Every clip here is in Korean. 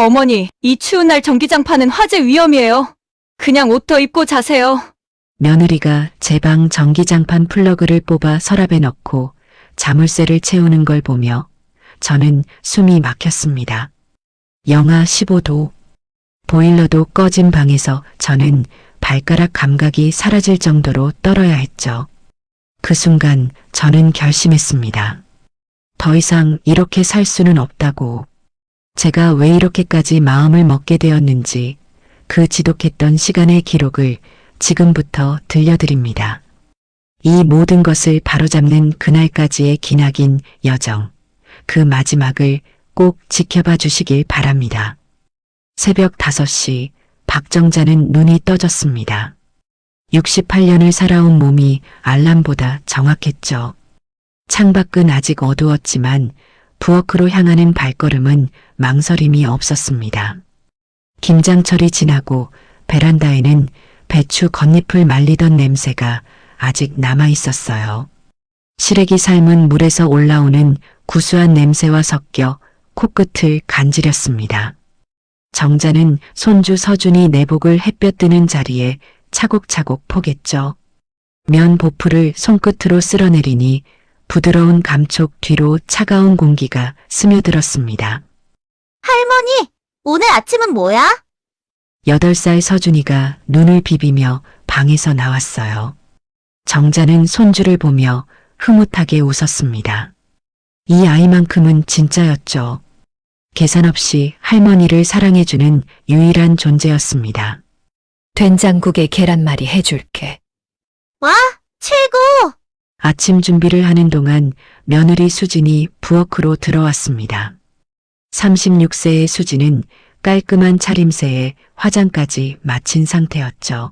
어머니, 이 추운 날 전기장판은 화재 위험이에요. 그냥 옷 더 입고 자세요. 며느리가 제 방 전기장판 플러그를 뽑아 서랍에 넣고 자물쇠를 채우는 걸 보며 저는 숨이 막혔습니다. 영하 15도. 보일러도 꺼진 방에서 저는 발가락 감각이 사라질 정도로 떨어야 했죠. 그 순간 저는 결심했습니다. 더 이상 이렇게 살 수는 없다고. 제가 왜 이렇게까지 마음을 먹게 되었는지 그 지독했던 시간의 기록을 지금부터 들려드립니다. 이 모든 것을 바로잡는 그날까지의 기나긴 여정, 그 마지막을 꼭 지켜봐 주시길 바랍니다. 새벽 5시 박정자는 눈이 떠졌습니다. 68년을 살아온 몸이 알람보다 정확했죠. 창밖은 아직 어두웠지만 부엌으로 향하는 발걸음은 망설임이 없었습니다. 김장철이 지나고 베란다에는 배추 겉잎을 말리던 냄새가 아직 남아 있었어요. 시래기 삶은 물에서 올라오는 구수한 냄새와 섞여 코끝을 간지렸습니다. 정자는 손주 서준이 내복을 햇볕 드는 자리에 차곡차곡 포겠죠. 면 보풀을 손끝으로 쓸어내리니 부드러운 감촉 뒤로 차가운 공기가 스며들었습니다. 할머니, 오늘 아침은 뭐야? 8살 서준이가 눈을 비비며 방에서 나왔어요. 정자는 손주를 보며 흐뭇하게 웃었습니다. 이 아이만큼은 진짜였죠. 계산 없이 할머니를 사랑해주는 유일한 존재였습니다. 된장국에 계란말이 해줄게. 와, 최고! 아침 준비를 하는 동안 며느리 수진이 부엌으로 들어왔습니다. 36세의 수진은 깔끔한 차림새에 화장까지 마친 상태였죠.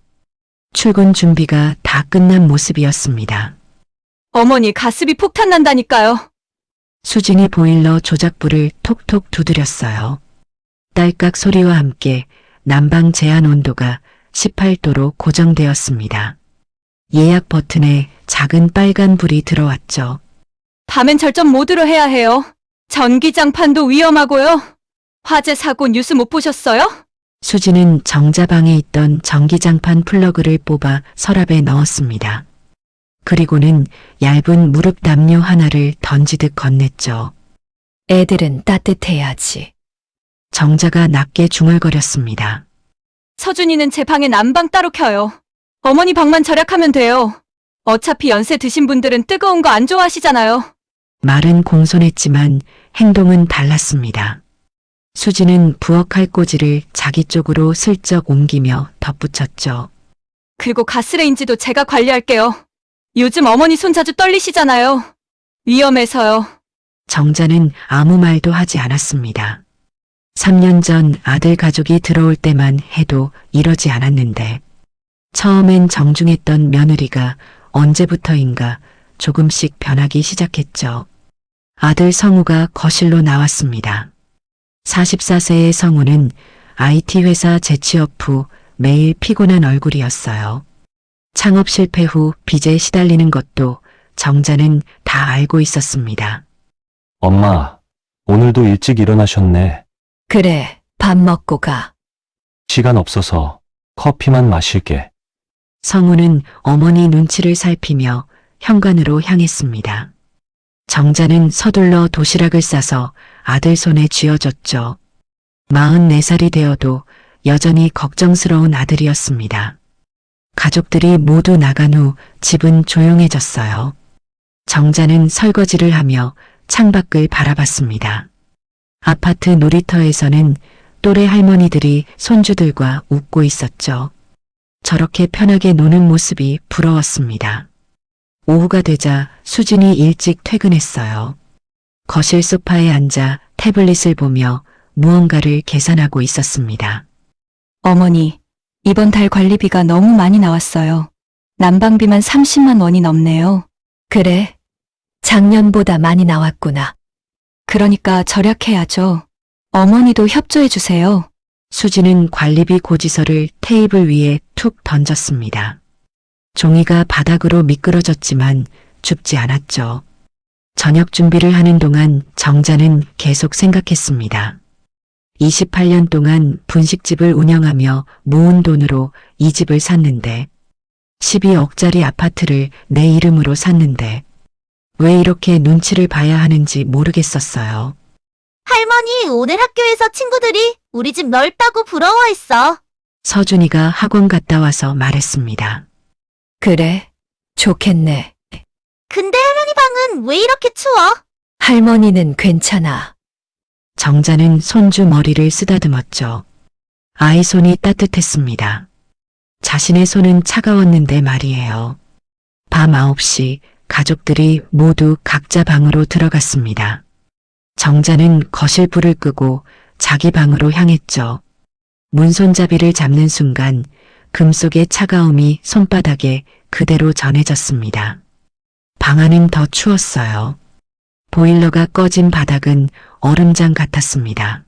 출근 준비가 다 끝난 모습이었습니다. 어머니, 가스비 폭탄 난다니까요. 수진이 보일러 조작부를 톡톡 두드렸어요. 딸깍 소리와 함께 난방 제한 온도가 18도로 고정되었습니다. 예약 버튼에 작은 빨간 불이 들어왔죠. 밤엔 절전 모드로 해야 해요. 전기장판도 위험하고요. 화재 사고 뉴스 못 보셨어요? 수진은 정자방에 있던 전기장판 플러그를 뽑아 서랍에 넣었습니다. 그리고는 얇은 무릎 담요 하나를 던지듯 건넸죠. 애들은 따뜻해야지. 정자가 낮게 중얼거렸습니다. 서준이는 제 방에 난방 따로 켜요. 어머니 방만 절약하면 돼요. 어차피 연세 드신 분들은 뜨거운 거 안 좋아하시잖아요. 말은 공손했지만 행동은 달랐습니다. 수진은 부엌 칼꽂이를 자기 쪽으로 슬쩍 옮기며 덧붙였죠. 그리고 가스레인지도 제가 관리할게요. 요즘 어머니 손 자주 떨리시잖아요. 위험해서요. 정자는 아무 말도 하지 않았습니다. 3년 전 아들 가족이 들어올 때만 해도 이러지 않았는데 처음엔 정중했던 며느리가 언제부터인가 조금씩 변하기 시작했죠. 아들 성우가 거실로 나왔습니다. 44세의 성우는 IT 회사 재취업 후 매일 피곤한 얼굴이었어요. 창업 실패 후 빚에 시달리는 것도 정자는 다 알고 있었습니다. 엄마, 오늘도 일찍 일어나셨네. 그래, 밥 먹고 가. 시간 없어서 커피만 마실게. 성우는 어머니 눈치를 살피며 현관으로 향했습니다. 정자는 서둘러 도시락을 싸서 아들 손에 쥐어줬죠. 44살이 되어도 여전히 걱정스러운 아들이었습니다. 가족들이 모두 나간 후 집은 조용해졌어요. 정자는 설거지를 하며 창밖을 바라봤습니다. 아파트 놀이터에서는 또래 할머니들이 손주들과 웃고 있었죠. 저렇게 편하게 노는 모습이 부러웠습니다. 오후가 되자 수진이 일찍 퇴근했어요. 거실 소파에 앉아 태블릿을 보며 무언가를 계산하고 있었습니다. 어머니, 이번 달 관리비가 너무 많이 나왔어요. 난방비만 30만 원이 넘네요. 그래, 작년보다 많이 나왔구나. 그러니까 절약해야죠. 어머니도 협조해 주세요. 수지는 관리비 고지서를 테이블 위에 툭 던졌습니다. 종이가 바닥으로 미끄러졌지만 줍지 않았죠. 저녁 준비를 하는 동안 정자는 계속 생각했습니다. 28년 동안 분식집을 운영하며 모은 돈으로 이 집을 샀는데 12억짜리 아파트를 내 이름으로 샀는데 왜 이렇게 눈치를 봐야 하는지 모르겠었어요. 할머니, 오늘 학교에서 친구들이 우리 집 넓다고 부러워했어. 서준이가 학원 갔다 와서 말했습니다. 그래, 좋겠네. 근데 할머니 방은 왜 이렇게 추워? 할머니는 괜찮아. 정자는 손주 머리를 쓰다듬었죠. 아이 손이 따뜻했습니다. 자신의 손은 차가웠는데 말이에요. 밤 9시 가족들이 모두 각자 방으로 들어갔습니다. 정자는 거실 불을 끄고 자기 방으로 향했죠. 문손잡이를 잡는 순간 금속의 차가움이 손바닥에 그대로 전해졌습니다. 방 안은 더 추웠어요. 보일러가 꺼진 바닥은 얼음장 같았습니다.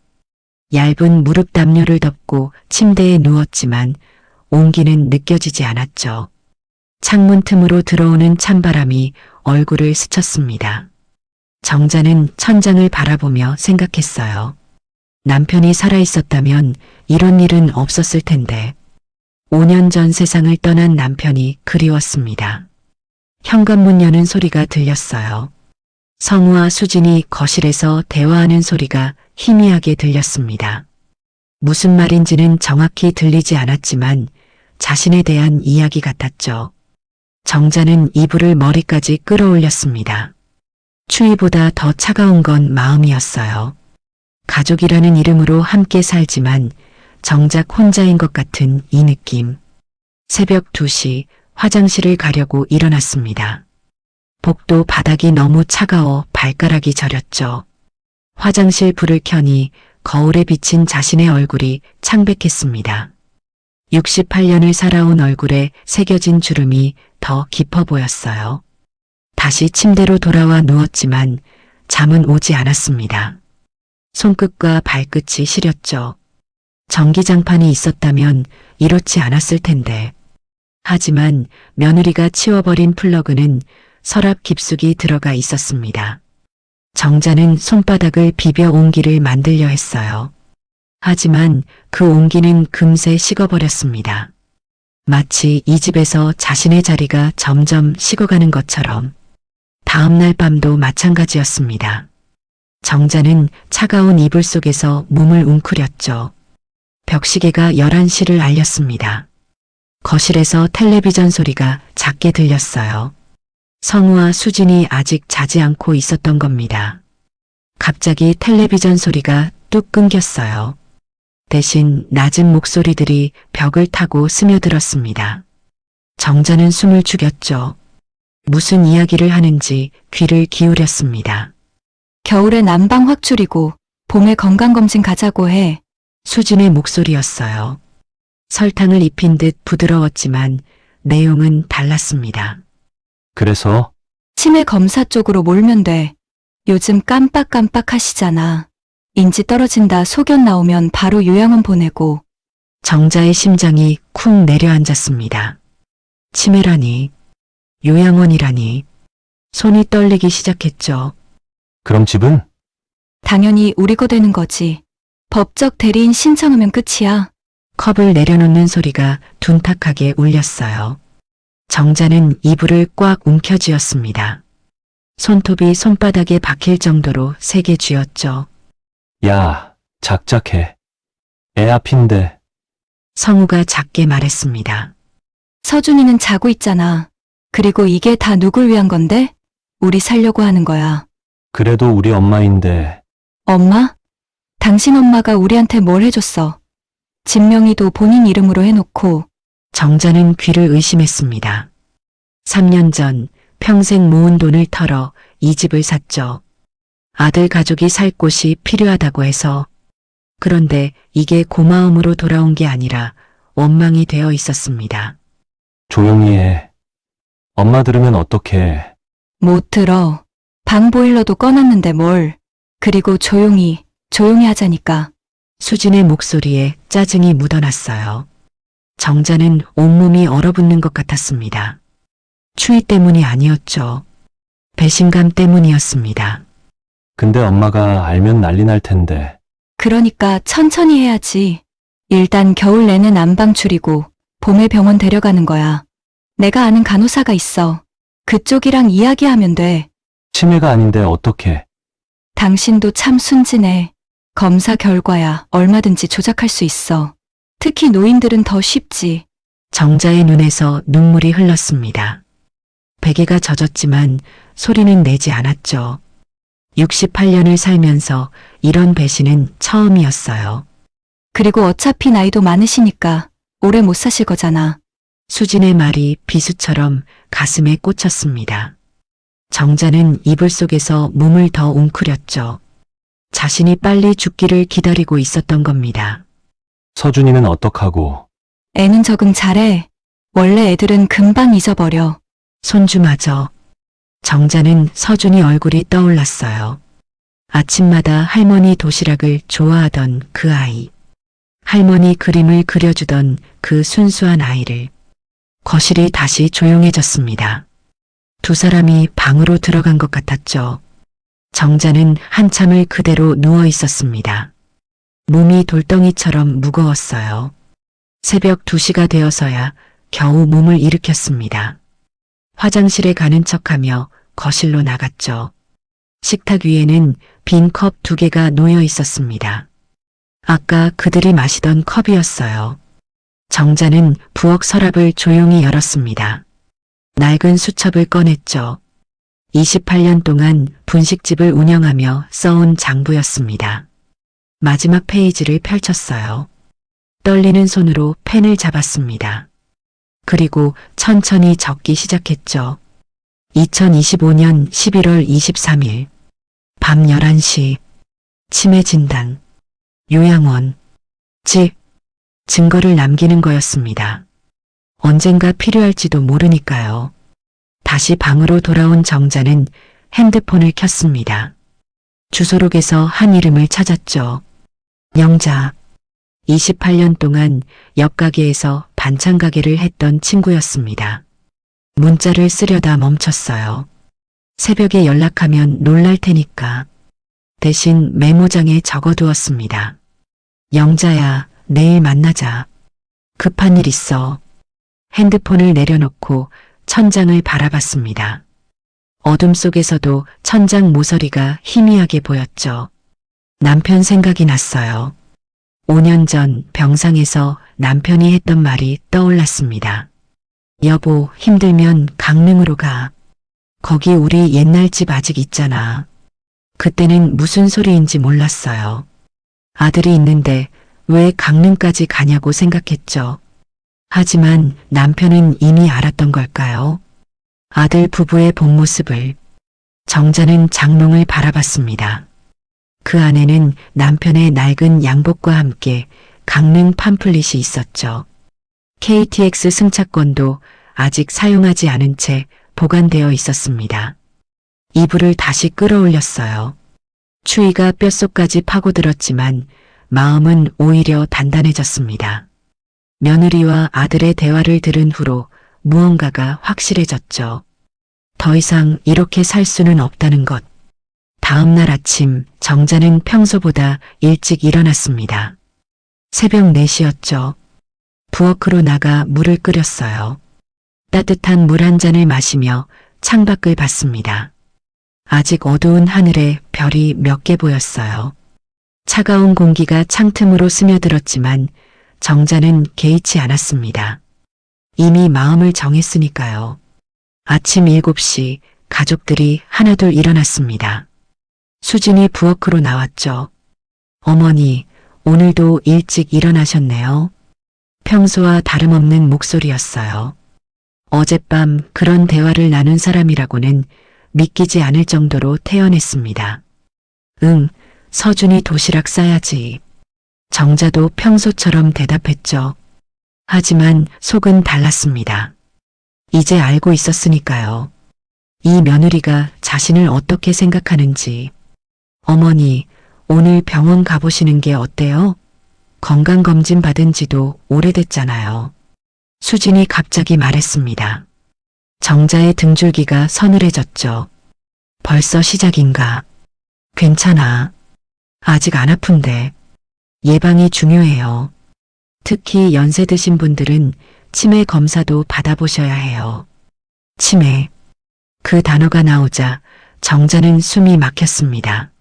얇은 무릎 담요를 덮고 침대에 누웠지만 온기는 느껴지지 않았죠. 창문 틈으로 들어오는 찬바람이 얼굴을 스쳤습니다. 정자는 천장을 바라보며 생각했어요. 남편이 살아있었다면 이런 일은 없었을 텐데 5년 전 세상을 떠난 남편이 그리웠습니다. 현관문 여는 소리가 들렸어요. 성우와 수진이 거실에서 대화하는 소리가 희미하게 들렸습니다. 무슨 말인지는 정확히 들리지 않았지만 자신에 대한 이야기 같았죠. 정자는 이불을 머리까지 끌어올렸습니다. 추위보다 더 차가운 건 마음이었어요. 가족이라는 이름으로 함께 살지만 정작 혼자인 것 같은 이 느낌. 새벽 2시 화장실을 가려고 일어났습니다. 복도 바닥이 너무 차가워 발가락이 저렸죠. 화장실 불을 켜니 거울에 비친 자신의 얼굴이 창백했습니다. 68년을 살아온 얼굴에 새겨진 주름이 더 깊어 보였어요. 다시 침대로 돌아와 누웠지만 잠은 오지 않았습니다. 손끝과 발끝이 시렸죠. 전기장판이 있었다면 이렇지 않았을 텐데. 하지만 며느리가 치워버린 플러그는 서랍 깊숙이 들어가 있었습니다. 정자는 손바닥을 비벼 온기를 만들려 했어요. 하지만 그 온기는 금세 식어버렸습니다. 마치 이 집에서 자신의 자리가 점점 식어가는 것처럼 다음날 밤도 마찬가지였습니다. 정자는 차가운 이불 속에서 몸을 웅크렸죠. 벽시계가 11시를 알렸습니다. 거실에서 텔레비전 소리가 작게 들렸어요. 성우와 수진이 아직 자지 않고 있었던 겁니다. 갑자기 텔레비전 소리가 뚝 끊겼어요. 대신 낮은 목소리들이 벽을 타고 스며들었습니다. 정자는 숨을 죽였죠. 무슨 이야기를 하는지 귀를 기울였습니다. 겨울에 난방 확 줄이고 봄에 건강검진 가자고 해. 수진의 목소리였어요. 설탕을 입힌 듯 부드러웠지만 내용은 달랐습니다. 그래서 치매 검사 쪽으로 몰면 돼. 요즘 깜빡깜빡 하시잖아. 인지 떨어진다 소견 나오면 바로 요양원 보내고. 정자의 심장이 쿵 내려앉았습니다. 치매라니, 요양원이라니, 손이 떨리기 시작했죠. 그럼 집은? 당연히 우리 거 되는 거지. 법적 대리인 신청하면 끝이야. 컵을 내려놓는 소리가 둔탁하게 울렸어요. 정자는 이불을 꽉 움켜쥐었습니다. 손톱이 손바닥에 박힐 정도로 세게 쥐었죠. 야, 작작해. 애 앞인데. 성우가 작게 말했습니다. 서준이는 자고 있잖아. 그리고 이게 다 누굴 위한 건데? 우리 살려고 하는 거야. 그래도 우리 엄마인데. 엄마? 당신 엄마가 우리한테 뭘 해줬어? 집 명의도 본인 이름으로 해놓고. 정자는 귀를 의심했습니다. 3년 전 평생 모은 돈을 털어 이 집을 샀죠. 아들 가족이 살 곳이 필요하다고 해서. 그런데 이게 고마움으로 돌아온 게 아니라 원망이 되어 있었습니다. 조용히 해. 엄마 들으면 어떡해. 못 들어. 방 보일러도 꺼놨는데 뭘. 그리고 조용히 하자니까. 수진의 목소리에 짜증이 묻어났어요. 정자는 온몸이 얼어붙는 것 같았습니다. 추위 때문이 아니었죠. 배신감 때문이었습니다. 근데 엄마가 알면 난리 날 텐데. 그러니까 천천히 해야지. 일단 겨울 내내 난방 줄이고 봄에 병원 데려가는 거야. 내가 아는 간호사가 있어. 그쪽이랑 이야기하면 돼. 치매가 아닌데 어떻게? 당신도 참 순진해. 검사 결과야 얼마든지 조작할 수 있어. 특히 노인들은 더 쉽지. 정자의 눈에서 눈물이 흘렀습니다. 베개가 젖었지만 소리는 내지 않았죠. 68년을 살면서 이런 배신은 처음이었어요. 그리고 어차피 나이도 많으시니까 오래 못 사실 거잖아. 수진의 말이 비수처럼 가슴에 꽂혔습니다. 정자는 이불 속에서 몸을 더 웅크렸죠. 자신이 빨리 죽기를 기다리고 있었던 겁니다. 서준이는 어떡하고? 애는 적응 잘해. 원래 애들은 금방 잊어버려. 손주마저. 정자는 서준이 얼굴이 떠올랐어요. 아침마다 할머니 도시락을 좋아하던 그 아이. 할머니 그림을 그려주던 그 순수한 아이를. 거실이 다시 조용해졌습니다. 두 사람이 방으로 들어간 것 같았죠. 정자는 한참을 그대로 누워 있었습니다. 몸이 돌덩이처럼 무거웠어요. 새벽 2시가 되어서야 겨우 몸을 일으켰습니다. 화장실에 가는 척하며 거실로 나갔죠. 식탁 위에는 빈 컵 2개가 놓여 있었습니다. 아까 그들이 마시던 컵이었어요. 정자는 부엌 서랍을 조용히 열었습니다. 낡은 수첩을 꺼냈죠. 28년 동안 분식집을 운영하며 써온 장부였습니다. 마지막 페이지를 펼쳤어요. 떨리는 손으로 펜을 잡았습니다. 그리고 천천히 적기 시작했죠. 2025년 11월 23일 밤 11시 치매 진단 요양원 집 증거를 남기는 거였습니다. 언젠가 필요할지도 모르니까요. 다시 방으로 돌아온 정자는 핸드폰을 켰습니다. 주소록에서 한 이름을 찾았죠. 영자. 28년 동안 옆 가게에서 반찬 가게를 했던 친구였습니다. 문자를 쓰려다 멈췄어요. 새벽에 연락하면 놀랄 테니까. 대신 메모장에 적어두었습니다. 영자야, 내일 만나자. 급한 일 있어. 핸드폰을 내려놓고 천장을 바라봤습니다. 어둠 속에서도 천장 모서리가 희미하게 보였죠. 남편 생각이 났어요. 5년 전 병상에서 남편이 했던 말이 떠올랐습니다. 여보, 힘들면 강릉으로 가. 거기 우리 옛날 집 아직 있잖아. 그때는 무슨 소리인지 몰랐어요. 아들이 있는데 왜 강릉까지 가냐고 생각했죠. 하지만 남편은 이미 알았던 걸까요? 아들 부부의 본 모습을. 정자는 장롱을 바라봤습니다. 그 안에는 남편의 낡은 양복과 함께 강릉 팜플릿이 있었죠. KTX 승차권도 아직 사용하지 않은 채 보관되어 있었습니다. 이불을 다시 끌어올렸어요. 추위가 뼛속까지 파고들었지만 마음은 오히려 단단해졌습니다. 며느리와 아들의 대화를 들은 후로 무언가가 확실해졌죠. 더 이상 이렇게 살 수는 없다는 것. 다음 날 아침 정자는 평소보다 일찍 일어났습니다. 새벽 4시였죠. 부엌으로 나가 물을 끓였어요. 따뜻한 물 한 잔을 마시며 창밖을 봤습니다. 아직 어두운 하늘에 별이 몇 개 보였어요. 차가운 공기가 창틈으로 스며들었지만 정자는 개의치 않았습니다. 이미 마음을 정했으니까요. 아침 7시 가족들이 하나둘 일어났습니다. 수진이 부엌으로 나왔죠. 어머니, 오늘도 일찍 일어나셨네요. 평소와 다름없는 목소리였어요. 어젯밤 그런 대화를 나눈 사람이라고는 믿기지 않을 정도로 태연했습니다. 응, 서준이 도시락 싸야지. 정자도 평소처럼 대답했죠. 하지만 속은 달랐습니다. 이제 알고 있었으니까요. 이 며느리가 자신을 어떻게 생각하는지. 어머니, 오늘 병원 가보시는 게 어때요? 건강검진 받은 지도 오래됐잖아요. 수진이 갑자기 말했습니다. 정자의 등줄기가 서늘해졌죠. 벌써 시작인가? 괜찮아. 아직 안 아픈데. 예방이 중요해요. 특히 연세 드신 분들은 치매 검사도 받아보셔야 해요. 치매. 그 단어가 나오자 정자는 숨이 막혔습니다.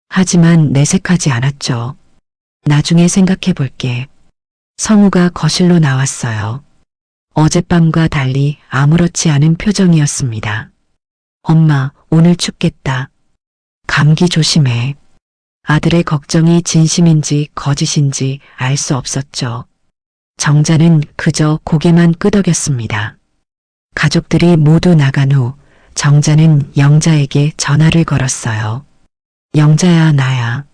하지만 내색하지 않았죠. 나중에 생각해 볼게. 성우가 거실로 나왔어요. 어젯밤과 달리 아무렇지 않은 표정이었습니다. 엄마, 오늘 춥겠다. 감기 조심해. 아들의 걱정이 진심인지 거짓인지 알 수 없었죠. 정자는 그저 고개만 끄덕였습니다. 가족들이 모두 나간 후 정자는 영자에게 전화를 걸었어요. 영자야, 나야.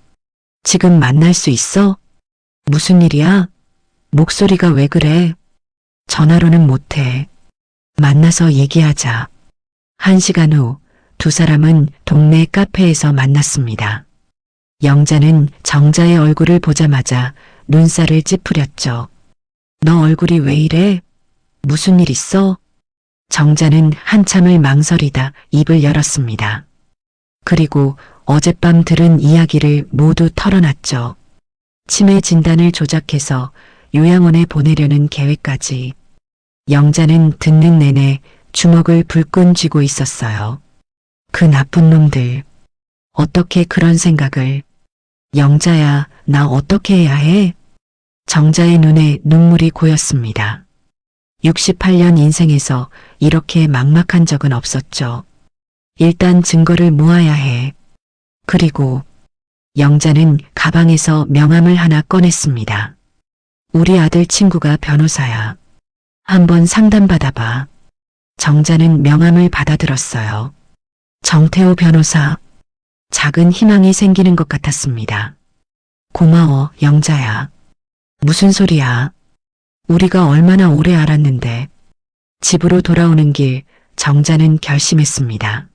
지금 만날 수 있어? 무슨 일이야? 목소리가 왜 그래? 전화로는 못해. 만나서 얘기하자. 1시간 후 두 사람은 동네 카페에서 만났습니다. 영자는 정자의 얼굴을 보자마자 눈살을 찌푸렸죠. 너 얼굴이 왜 이래? 무슨 일 있어? 정자는 한참을 망설이다 입을 열었습니다. 그리고 어젯밤 들은 이야기를 모두 털어놨죠. 치매 진단을 조작해서 요양원에 보내려는 계획까지. 영자는 듣는 내내 주먹을 불끈 쥐고 있었어요. 그 나쁜 놈들. 어떻게 그런 생각을. 영자야, 나 어떻게 해야 해? 정자의 눈에 눈물이 고였습니다. 68년 인생에서 이렇게 막막한 적은 없었죠. 일단 증거를 모아야 해. 그리고 영자는 가방에서 명함을 하나 꺼냈습니다. 우리 아들 친구가 변호사야. 한번 상담받아봐. 정자는 명함을 받아들었어요. 정태호 변호사. 작은 희망이 생기는 것 같았습니다. 고마워, 영자야. 무슨 소리야? 우리가 얼마나 오래 알았는데. 집으로 돌아오는 길 정자는 결심했습니다.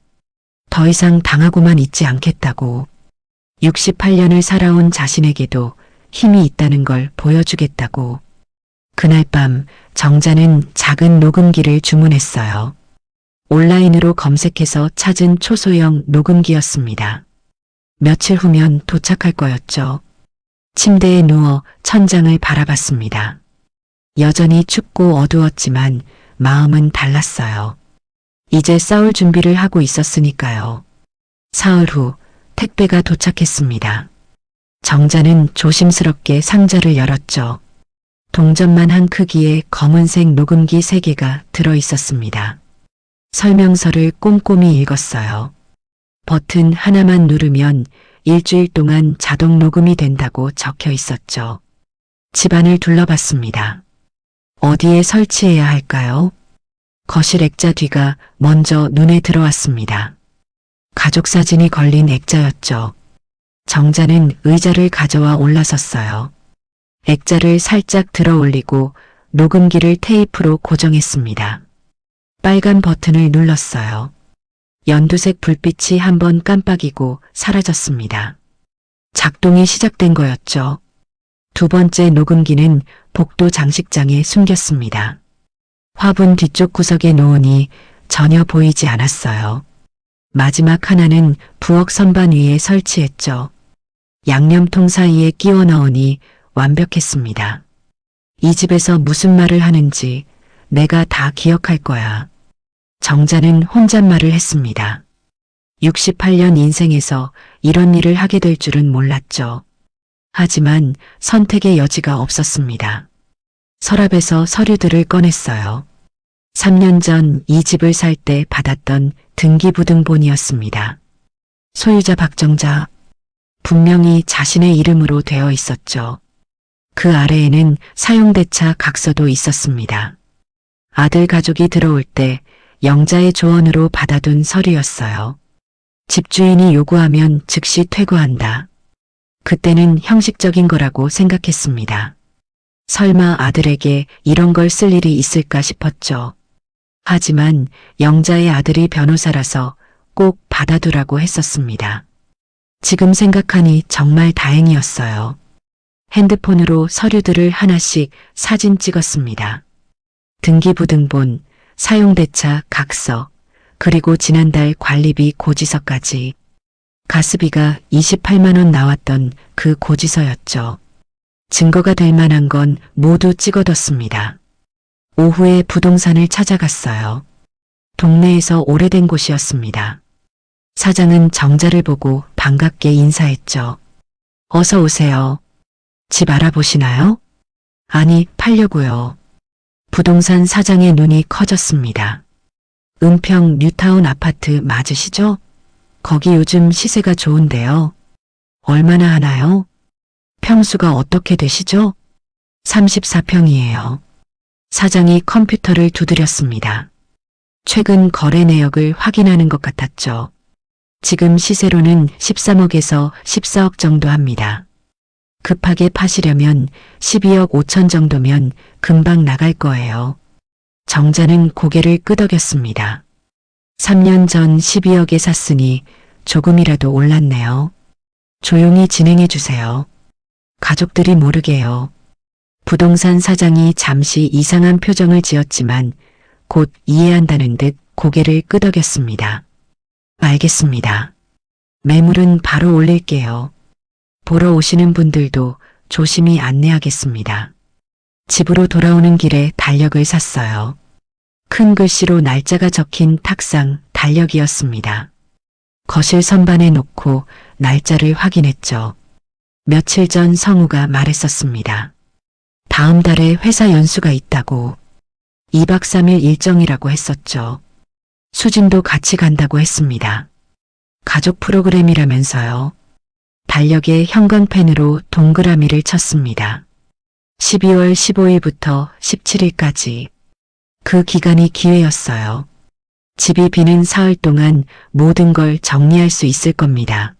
더 이상 당하고만 있지 않겠다고. 68년을 살아온 자신에게도 힘이 있다는 걸 보여주겠다고. 그날 밤 정자는 작은 녹음기를 주문했어요. 온라인으로 검색해서 찾은 초소형 녹음기였습니다. 며칠 후면 도착할 거였죠. 침대에 누워 천장을 바라봤습니다. 여전히 춥고 어두웠지만 마음은 달랐어요. 이제 싸울 준비를 하고 있었으니까요. 사흘 후 택배가 도착했습니다. 정자는 조심스럽게 상자를 열었죠. 동전만 한 크기의 검은색 녹음기 3개가 들어 있었습니다. 설명서를 꼼꼼히 읽었어요. 버튼 하나만 누르면 일주일 동안 자동 녹음이 된다고 적혀 있었죠. 집안을 둘러봤습니다. 어디에 설치해야 할까요? 거실 액자 뒤가 먼저 눈에 들어왔습니다. 가족 사진이 걸린 액자였죠. 정자는 의자를 가져와 올라섰어요. 액자를 살짝 들어 올리고 녹음기를 테이프로 고정했습니다. 빨간 버튼을 눌렀어요. 연두색 불빛이 한번 깜빡이고 사라졌습니다. 작동이 시작된 거였죠. 두 번째 녹음기는 복도 장식장에 숨겼습니다. 화분 뒤쪽 구석에 놓으니 전혀 보이지 않았어요. 마지막 하나는 부엌 선반 위에 설치했죠. 양념통 사이에 끼워 넣으니 완벽했습니다. 이 집에서 무슨 말을 하는지 내가 다 기억할 거야. 정자는 혼잣말을 했습니다. 68년 인생에서 이런 일을 하게 될 줄은 몰랐죠. 하지만 선택의 여지가 없었습니다. 서랍에서 서류들을 꺼냈어요. 3년 전 이 집을 살 때 받았던 등기부등본이었습니다. 소유자 박정자. 분명히 자신의 이름으로 되어 있었죠. 그 아래에는 사용대차 각서도 있었습니다. 아들 가족이 들어올 때 영자의 조언으로 받아둔 서류였어요. 집주인이 요구하면 즉시 퇴거한다. 그때는 형식적인 거라고 생각했습니다. 설마 아들에게 이런 걸 쓸 일이 있을까 싶었죠. 하지만 영자의 아들이 변호사라서 꼭 받아두라고 했었습니다. 지금 생각하니 정말 다행이었어요. 핸드폰으로 서류들을 하나씩 사진 찍었습니다. 등기부등본, 사용대차 각서, 그리고 지난달 관리비 고지서까지. 가스비가 28만 원 나왔던 그 고지서였죠. 증거가 될 만한 건 모두 찍어뒀습니다. 오후에 부동산을 찾아갔어요. 동네에서 오래된 곳이었습니다. 사장은 정자를 보고 반갑게 인사했죠. 어서 오세요. 집 알아보시나요? 아니, 팔려고요. 부동산 사장의 눈이 커졌습니다. 은평 뉴타운 아파트 맞으시죠? 거기 요즘 시세가 좋은데요. 얼마나 하나요? 평수가 어떻게 되시죠? 34평이에요. 사장이 컴퓨터를 두드렸습니다. 최근 거래 내역을 확인하는 것 같았죠. 지금 시세로는 13억에서 14억 정도 합니다. 급하게 파시려면 12억 5천 정도면 금방 나갈 거예요. 정자는 고개를 끄덕였습니다. 3년 전 12억에 샀으니 조금이라도 올랐네요. 조용히 진행해 주세요. 가족들이 모르게요. 부동산 사장이 잠시 이상한 표정을 지었지만 곧 이해한다는 듯 고개를 끄덕였습니다. 알겠습니다. 매물은 바로 올릴게요. 보러 오시는 분들도 조심히 안내하겠습니다. 집으로 돌아오는 길에 달력을 샀어요. 큰 글씨로 날짜가 적힌 탁상 달력이었습니다. 거실 선반에 놓고 날짜를 확인했죠. 며칠 전 성우가 말했었습니다. 다음 달에 회사 연수가 있다고. 2박 3일 일정이라고 했었죠. 수진도 같이 간다고 했습니다. 가족 프로그램이라면서요. 달력에 형광펜으로 동그라미를 쳤습니다. 12월 15일부터 17일까지. 그 기간이 기회였어요. 집이 비는 사흘 동안 모든 걸 정리할 수 있을 겁니다.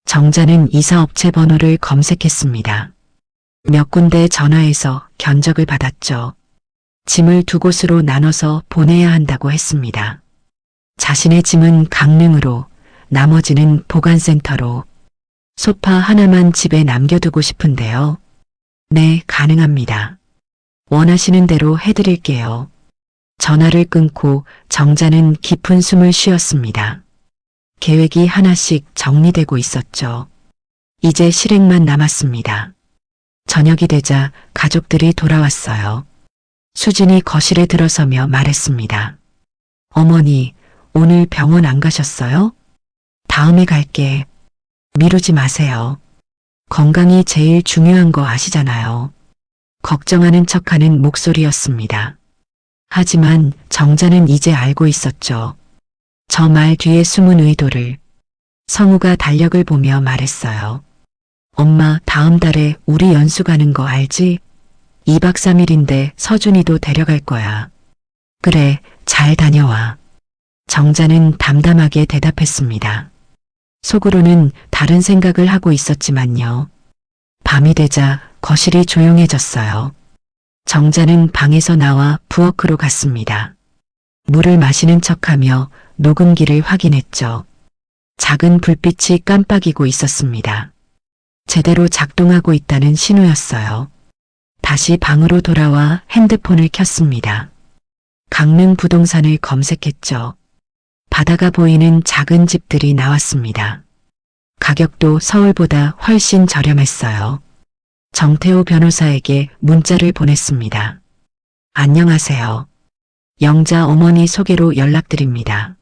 정자는 이사업체 번호를 검색했습니다. 몇 군데 전화해서 견적을 받았죠. 짐을 두 곳으로 나눠서 보내야 한다고 했습니다. 자신의 짐은 강릉으로, 나머지는 보관센터로. 소파 하나만 집에 남겨두고 싶은데요. 네, 가능합니다. 원하시는 대로 해드릴게요. 전화를 끊고 정자는 깊은 숨을 쉬었습니다. 계획이 하나씩 정리되고 있었죠. 이제 실행만 남았습니다. 저녁이 되자 가족들이 돌아왔어요. 수진이 거실에 들어서며 말했습니다. 어머니, 오늘 병원 안 가셨어요? 다음에 갈게. 미루지 마세요. 건강이 제일 중요한 거 아시잖아요. 걱정하는 척하는 목소리였습니다. 하지만 정자는 이제 알고 있었죠. 저 말 뒤에 숨은 의도를. 성우가 달력을 보며 말했어요. 엄마, 다음 달에 우리 연수 가는 거 알지? 2박 3일인데 서준이도 데려갈 거야. 그래, 잘 다녀와. 정자는 담담하게 대답했습니다. 속으로는 다른 생각을 하고 있었지만요. 밤이 되자 거실이 조용해졌어요. 정자는 방에서 나와 부엌으로 갔습니다. 물을 마시는 척하며 녹음기를 확인했죠. 작은 불빛이 깜빡이고 있었습니다. 제대로 작동하고 있다는 신호였어요. 다시 방으로 돌아와 핸드폰을 켰습니다. 강릉 부동산을 검색했죠. 바다가 보이는 작은 집들이 나왔습니다. 가격도 서울보다 훨씬 저렴했어요. 정태호 변호사에게 문자를 보냈습니다. 안녕하세요. 영자 어머니 소개로 연락드립니다.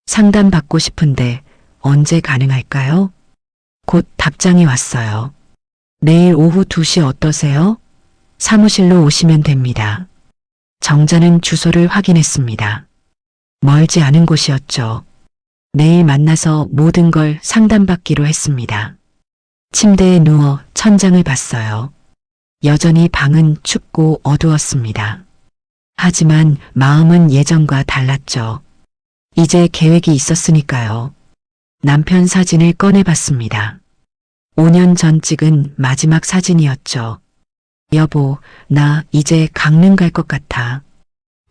상담 받고 싶은데 언제 가능할까요? 곧 답장이 왔어요. 내일 오후 2시 어떠세요? 사무실로 오시면 됩니다. 정자는 주소를 확인했습니다. 멀지 않은 곳이었죠. 내일 만나서 모든 걸 상담받기로 했습니다. 침대에 누워 천장을 봤어요. 여전히 방은 춥고 어두웠습니다. 하지만 마음은 예전과 달랐죠. 이제 계획이 있었으니까요. 남편 사진을 꺼내봤습니다. 5년 전 찍은 마지막 사진이었죠. 여보, 나 이제 강릉 갈 것 같아.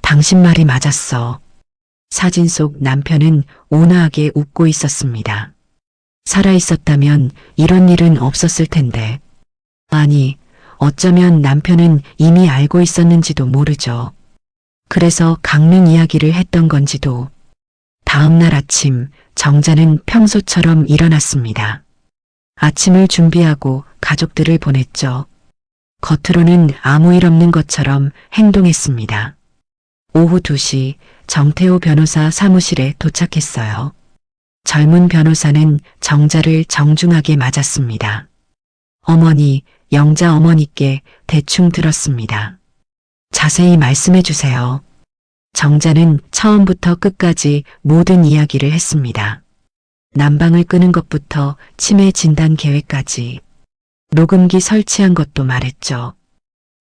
당신 말이 맞았어. 사진 속 남편은 온화하게 웃고 있었습니다. 살아있었다면 이런 일은 없었을 텐데. 아니, 어쩌면 남편은 이미 알고 있었는지도 모르죠. 그래서 강릉 이야기를 했던 건지도. 다음 날 아침 정자는 평소처럼 일어났습니다. 아침을 준비하고 가족들을 보냈죠. 겉으로는 아무 일 없는 것처럼 행동했습니다. 오후 2시 정태호 변호사 사무실에 도착했어요. 젊은 변호사는 정자를 정중하게 맞았습니다. 어머니, 영자 어머니께 대충 들었습니다. 자세히 말씀해 주세요. 정자는 처음부터 끝까지 모든 이야기를 했습니다. 난방을 끄는 것부터 치매 진단 계획까지. 녹음기 설치한 것도 말했죠.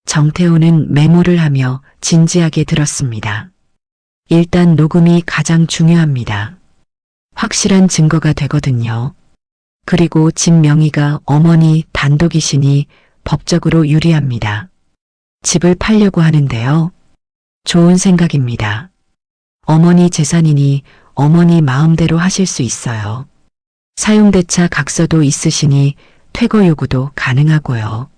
정태호는 메모를 하며 진지하게 들었습니다. 일단 녹음이 가장 중요합니다. 확실한 증거가 되거든요. 그리고 집 명의가 어머니 단독이시니 법적으로 유리합니다. 집을 팔려고 하는데요. 좋은 생각입니다. 어머니 재산이니 어머니 마음대로 하실 수 있어요. 사용대차 각서도 있으시니 퇴거 요구도 가능하고요.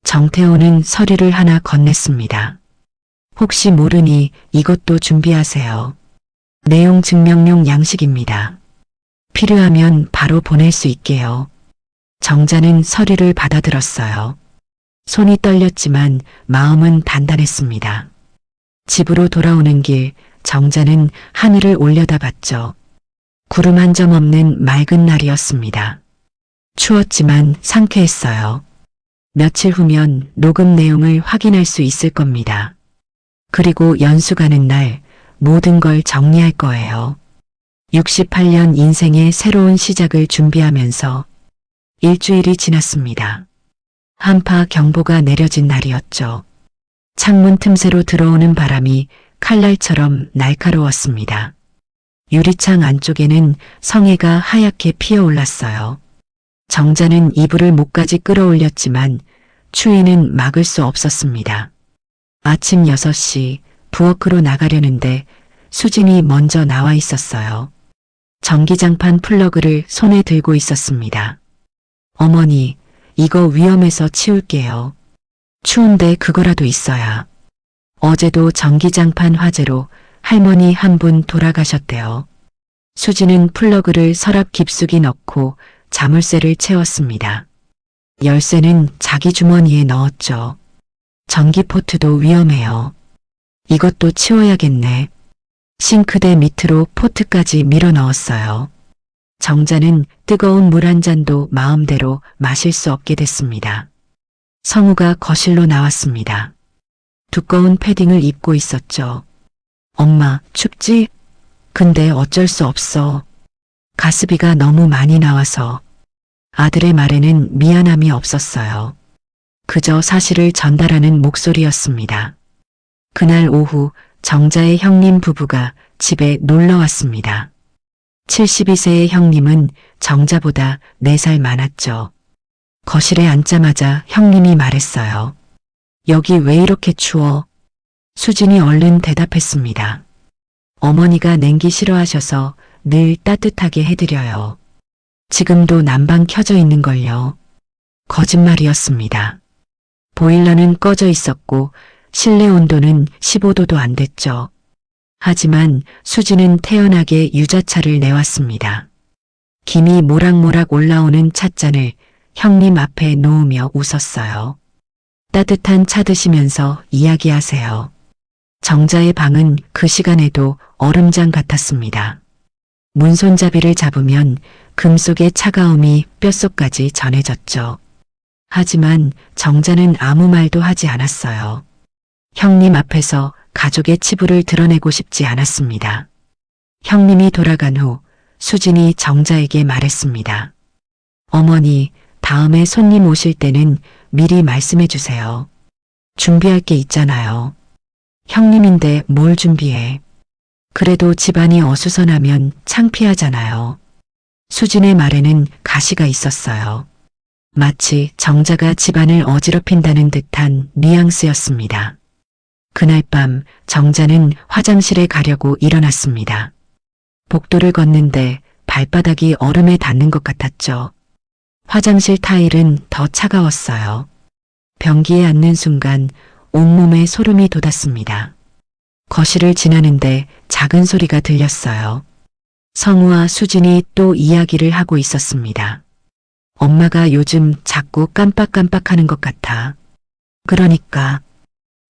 정태호는 서류를 하나 건넸습니다. 혹시 모르니 이것도 준비하세요. 내용 증명용 양식입니다. 필요하면 바로 보낼 수 있게요. 정자는 서류를 받아들었어요. 손이 떨렸지만 마음은 단단했습니다. 집으로 돌아오는 길 정자는 하늘을 올려다봤죠. 구름 한 점 없는 맑은 날이었습니다. 추웠지만 상쾌했어요. 며칠 후면 녹음 내용을 확인할 수 있을 겁니다. 그리고 연수 가는 날 모든 걸 정리할 거예요. 68년 인생의 새로운 시작을 준비하면서 일주일이 지났습니다. 한파 경보가 내려진 날이었죠. 창문 틈새로 들어오는 바람이 칼날처럼 날카로웠습니다. 유리창 안쪽에는 성에가 하얗게 피어올랐어요. 정자는 이불을 목까지 끌어올렸지만 추위는 막을 수 없었습니다. 아침 6시 부엌으로 나가려는데 수진이 먼저 나와 있었어요. 전기장판 플러그를 손에 들고 있었습니다. 어머니, 이거 위험해서 치울게요. 추운데 그거라도 있어야. 어제도 전기장판 화재로 할머니 한 분 돌아가셨대요. 수지는 플러그를 서랍 깊숙이 넣고 자물쇠를 채웠습니다. 열쇠는 자기 주머니에 넣었죠. 전기포트도 위험해요. 이것도 치워야겠네. 싱크대 밑으로 포트까지 밀어 넣었어요. 정자는 뜨거운 물 한 잔도 마음대로 마실 수 없게 됐습니다. 성우가 거실로 나왔습니다. 두꺼운 패딩을 입고 있었죠. 엄마, 춥지? 근데 어쩔 수 없어. 가스비가 너무 많이 나와서. 아들의 말에는 미안함이 없었어요. 그저 사실을 전달하는 목소리였습니다. 그날 오후 정자의 형님 부부가 집에 놀러 왔습니다. 72세의 형님은 정자보다 4살 많았죠. 거실에 앉자마자 형님이 말했어요. 여기 왜 이렇게 추워? 수진이 얼른 대답했습니다. 어머니가 냉기 싫어하셔서 늘 따뜻하게 해드려요. 지금도 난방 켜져 있는걸요. 거짓말이었습니다. 보일러는 꺼져 있었고 실내 온도는 15도도 안 됐죠. 하지만 수지는 태연하게 유자차를 내왔습니다. 김이 모락모락 올라오는 찻잔을 형님 앞에 놓으며 웃었어요. 따뜻한 차 드시면서 이야기하세요. 정자의 방은 그 시간에도 얼음장 같았습니다. 문손잡이를 잡으면 금속의 차가움이 뼛속까지 전해졌죠. 하지만 정자는 아무 말도 하지 않았어요. 형님 앞에서 가족의 치부를 드러내고 싶지 않았습니다. 형님이 돌아간 후 수진이 정자에게 말했습니다. 어머니, 다음에 손님 오실 때는 미리 말씀해 주세요. 준비할 게 있잖아요. 형님인데 뭘 준비해. 그래도 집안이 어수선하면 창피하잖아요. 수진의 말에는 가시가 있었어요. 마치 정자가 집안을 어지럽힌다는 듯한 뉘앙스였습니다. 그날 밤 정자는 화장실에 가려고 일어났습니다. 복도를 걷는데 발바닥이 얼음에 닿는 것 같았죠. 화장실 타일은 더 차가웠어요. 변기에 앉는 순간 온몸에 소름이 돋았습니다. 거실을 지나는데 작은 소리가 들렸어요. 성우와 수진이 또 이야기를 하고 있었습니다. 엄마가 요즘 자꾸 깜빡깜빡하는 것 같아. 그러니까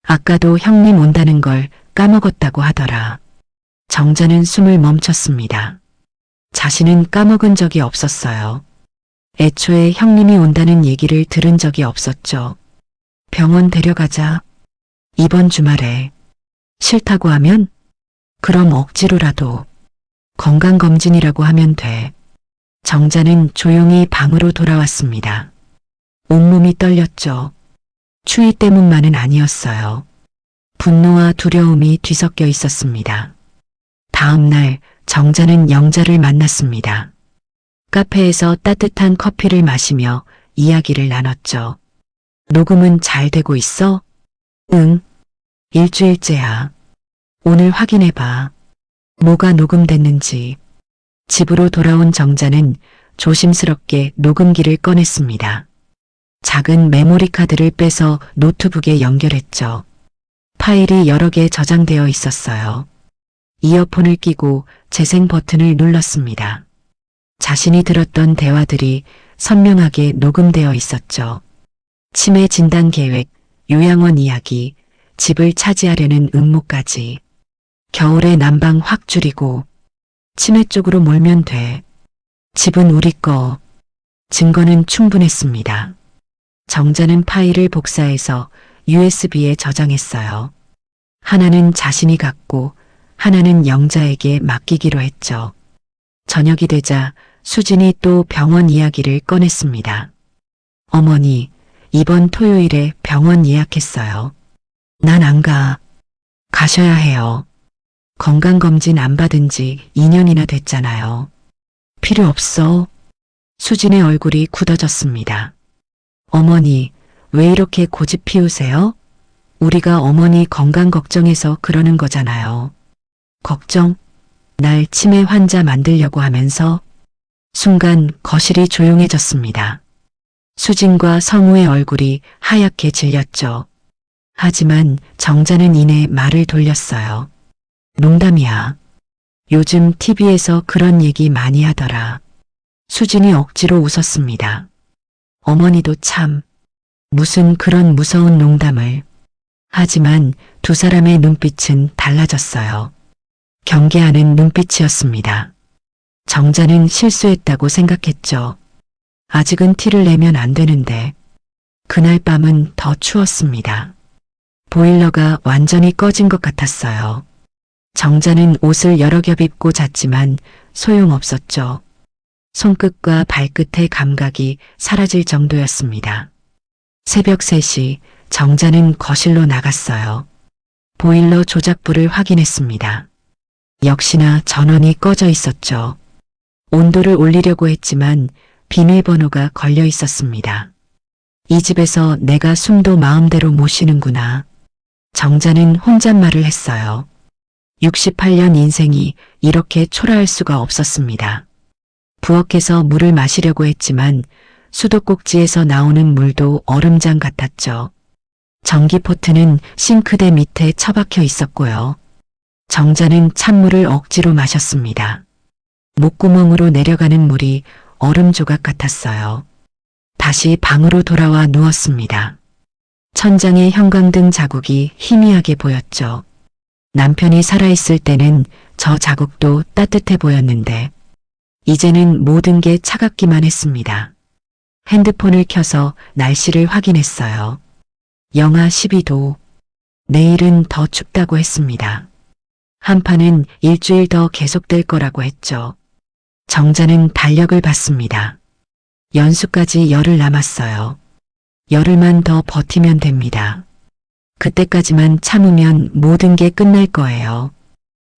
아까도 형님 온다는 걸 까먹었다고 하더라. 정자는 숨을 멈췄습니다. 자신은 까먹은 적이 없었어요. 애초에 형님이 온다는 얘기를 들은 적이 없었죠. 병원 데려가자. 이번 주말에. 싫다고 하면? 그럼 억지로라도. 건강검진이라고 하면 돼. 정자는 조용히 방으로 돌아왔습니다. 온몸이 떨렸죠. 추위 때문만은 아니었어요. 분노와 두려움이 뒤섞여 있었습니다. 다음 날 정자는 영자를 만났습니다. 카페에서 따뜻한 커피를 마시며 이야기를 나눴죠. 녹음은 잘 되고 있어? 응. 일주일째야. 오늘 확인해봐. 뭐가 녹음됐는지. 집으로 돌아온 정자는 조심스럽게 녹음기를 꺼냈습니다. 작은 메모리 카드를 빼서 노트북에 연결했죠. 파일이 여러 개 저장되어 있었어요. 이어폰을 끼고 재생 버튼을 눌렀습니다. 자신이 들었던 대화들이 선명하게 녹음되어 있었죠. 치매 진단 계획, 요양원 이야기, 집을 차지하려는 음모까지. 겨울에 난방 확 줄이고 치매 쪽으로 몰면 돼. 집은 우리 거. 증거는 충분했습니다. 정자는 파일을 복사해서 USB에 저장했어요. 하나는 자신이 갖고 하나는 영자에게 맡기기로 했죠. 저녁이 되자 수진이 또 병원 이야기를 꺼냈습니다. 어머니, 이번 토요일에 병원 예약했어요. 난 안 가. 가셔야 해요. 건강검진 안 받은 지 2년이나 됐잖아요. 필요 없어. 수진의 얼굴이 굳어졌습니다. 어머니, 왜 이렇게 고집 피우세요? 우리가 어머니 건강 걱정해서 그러는 거잖아요. 걱정? 날 치매 환자 만들려고 하면서? 순간 거실이 조용해졌습니다. 수진과 성우의 얼굴이 하얗게 질렸죠. 하지만 정자는 이내 말을 돌렸어요. 농담이야. 요즘 TV에서 그런 얘기 많이 하더라. 수진이 억지로 웃었습니다. 어머니도 참, 무슨 그런 무서운 농담을. 하지만 두 사람의 눈빛은 달라졌어요. 경계하는 눈빛이었습니다. 정자는 실수했다고 생각했죠. 아직은 티를 내면 안 되는데. 그날 밤은 더 추웠습니다. 보일러가 완전히 꺼진 것 같았어요. 정자는 옷을 여러 겹 입고 잤지만 소용없었죠. 손끝과 발끝의 감각이 사라질 정도였습니다. 새벽 3시 정자는 거실로 나갔어요. 보일러 조작부를 확인했습니다. 역시나 전원이 꺼져 있었죠. 온도를 올리려고 했지만 비밀번호가 걸려 있었습니다. 이 집에서 내가 숨도 마음대로 못 쉬는구나. 정자는 혼잣말을 했어요. 68년 인생이 이렇게 초라할 수가 없었습니다. 부엌에서 물을 마시려고 했지만 수도꼭지에서 나오는 물도 얼음장 같았죠. 전기포트는 싱크대 밑에 처박혀 있었고요. 정자는 찬물을 억지로 마셨습니다. 목구멍으로 내려가는 물이 얼음 조각 같았어요. 다시 방으로 돌아와 누웠습니다. 천장에 형광등 자국이 희미하게 보였죠. 남편이 살아있을 때는 저 자국도 따뜻해 보였는데 이제는 모든 게 차갑기만 했습니다. 핸드폰을 켜서 날씨를 확인했어요. 영하 12도. 내일은 더 춥다고 했습니다. 한파는 일주일 더 계속될 거라고 했죠. 정자는 달력을 봤습니다. 연수까지 열흘 남았어요. 열흘만 더 버티면 됩니다. 그때까지만 참으면 모든 게 끝날 거예요.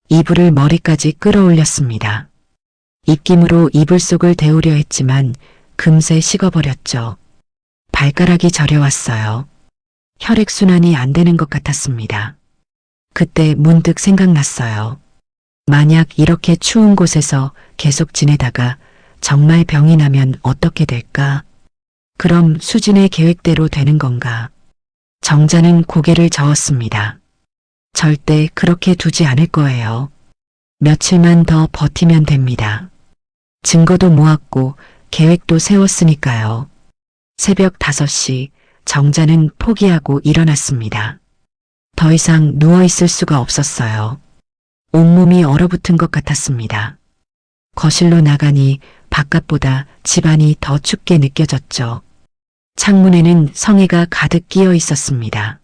이불을 머리까지 끌어올렸습니다. 입김으로 이불 속을 데우려 했지만 금세 식어버렸죠. 발가락이 저려왔어요. 혈액순환이 안 되는 것 같았습니다. 그때 문득 생각났어요. 만약 이렇게 추운 곳에서 계속 지내다가 정말 병이 나면 어떻게 될까? 그럼 수진의 계획대로 되는 건가? 정자는 고개를 저었습니다. 절대 그렇게 두지 않을 거예요. 며칠만 더 버티면 됩니다. 증거도 모았고 계획도 세웠으니까요. 새벽 5시 정자는 포기하고 일어났습니다. 더 이상 누워있을 수가 없었어요. 온몸이 얼어붙은 것 같았습니다. 거실로 나가니 바깥보다 집안이 더 춥게 느껴졌죠. 창문에는 성에가 가득 끼어 있었습니다.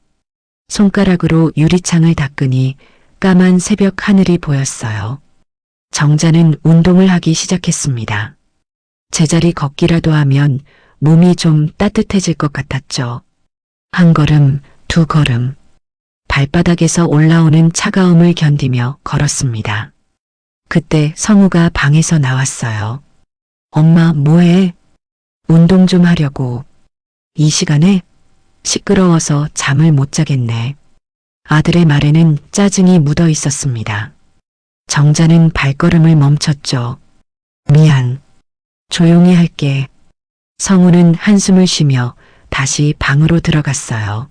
손가락으로 유리창을 닦으니 까만 새벽 하늘이 보였어요. 정자는 운동을 하기 시작했습니다. 제자리 걷기라도 하면 몸이 좀 따뜻해질 것 같았죠. 한 걸음, 두 걸음. 발바닥에서 올라오는 차가움을 견디며 걸었습니다. 그때 성우가 방에서 나왔어요. 엄마, 뭐해? 운동 좀 하려고. 이 시간에? 시끄러워서 잠을 못 자겠네. 아들의 말에는 짜증이 묻어 있었습니다. 정자는 발걸음을 멈췄죠. 미안. 조용히 할게. 성우는 한숨을 쉬며 다시 방으로 들어갔어요.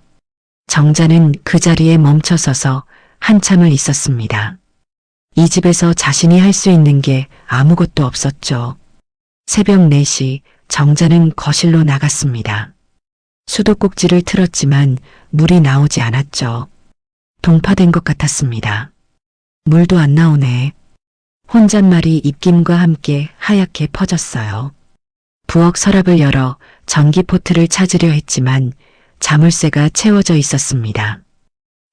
정자는 그 자리에 멈춰서서 한참을 있었습니다. 이 집에서 자신이 할 수 있는 게 아무것도 없었죠. 새벽 4시 정자는 거실로 나갔습니다. 수도꼭지를 틀었지만 물이 나오지 않았죠. 동파된 것 같았습니다. 물도 안 나오네. 혼잣말이 입김과 함께 하얗게 퍼졌어요. 부엌 서랍을 열어 전기포트를 찾으려 했지만 자물쇠가 채워져 있었습니다.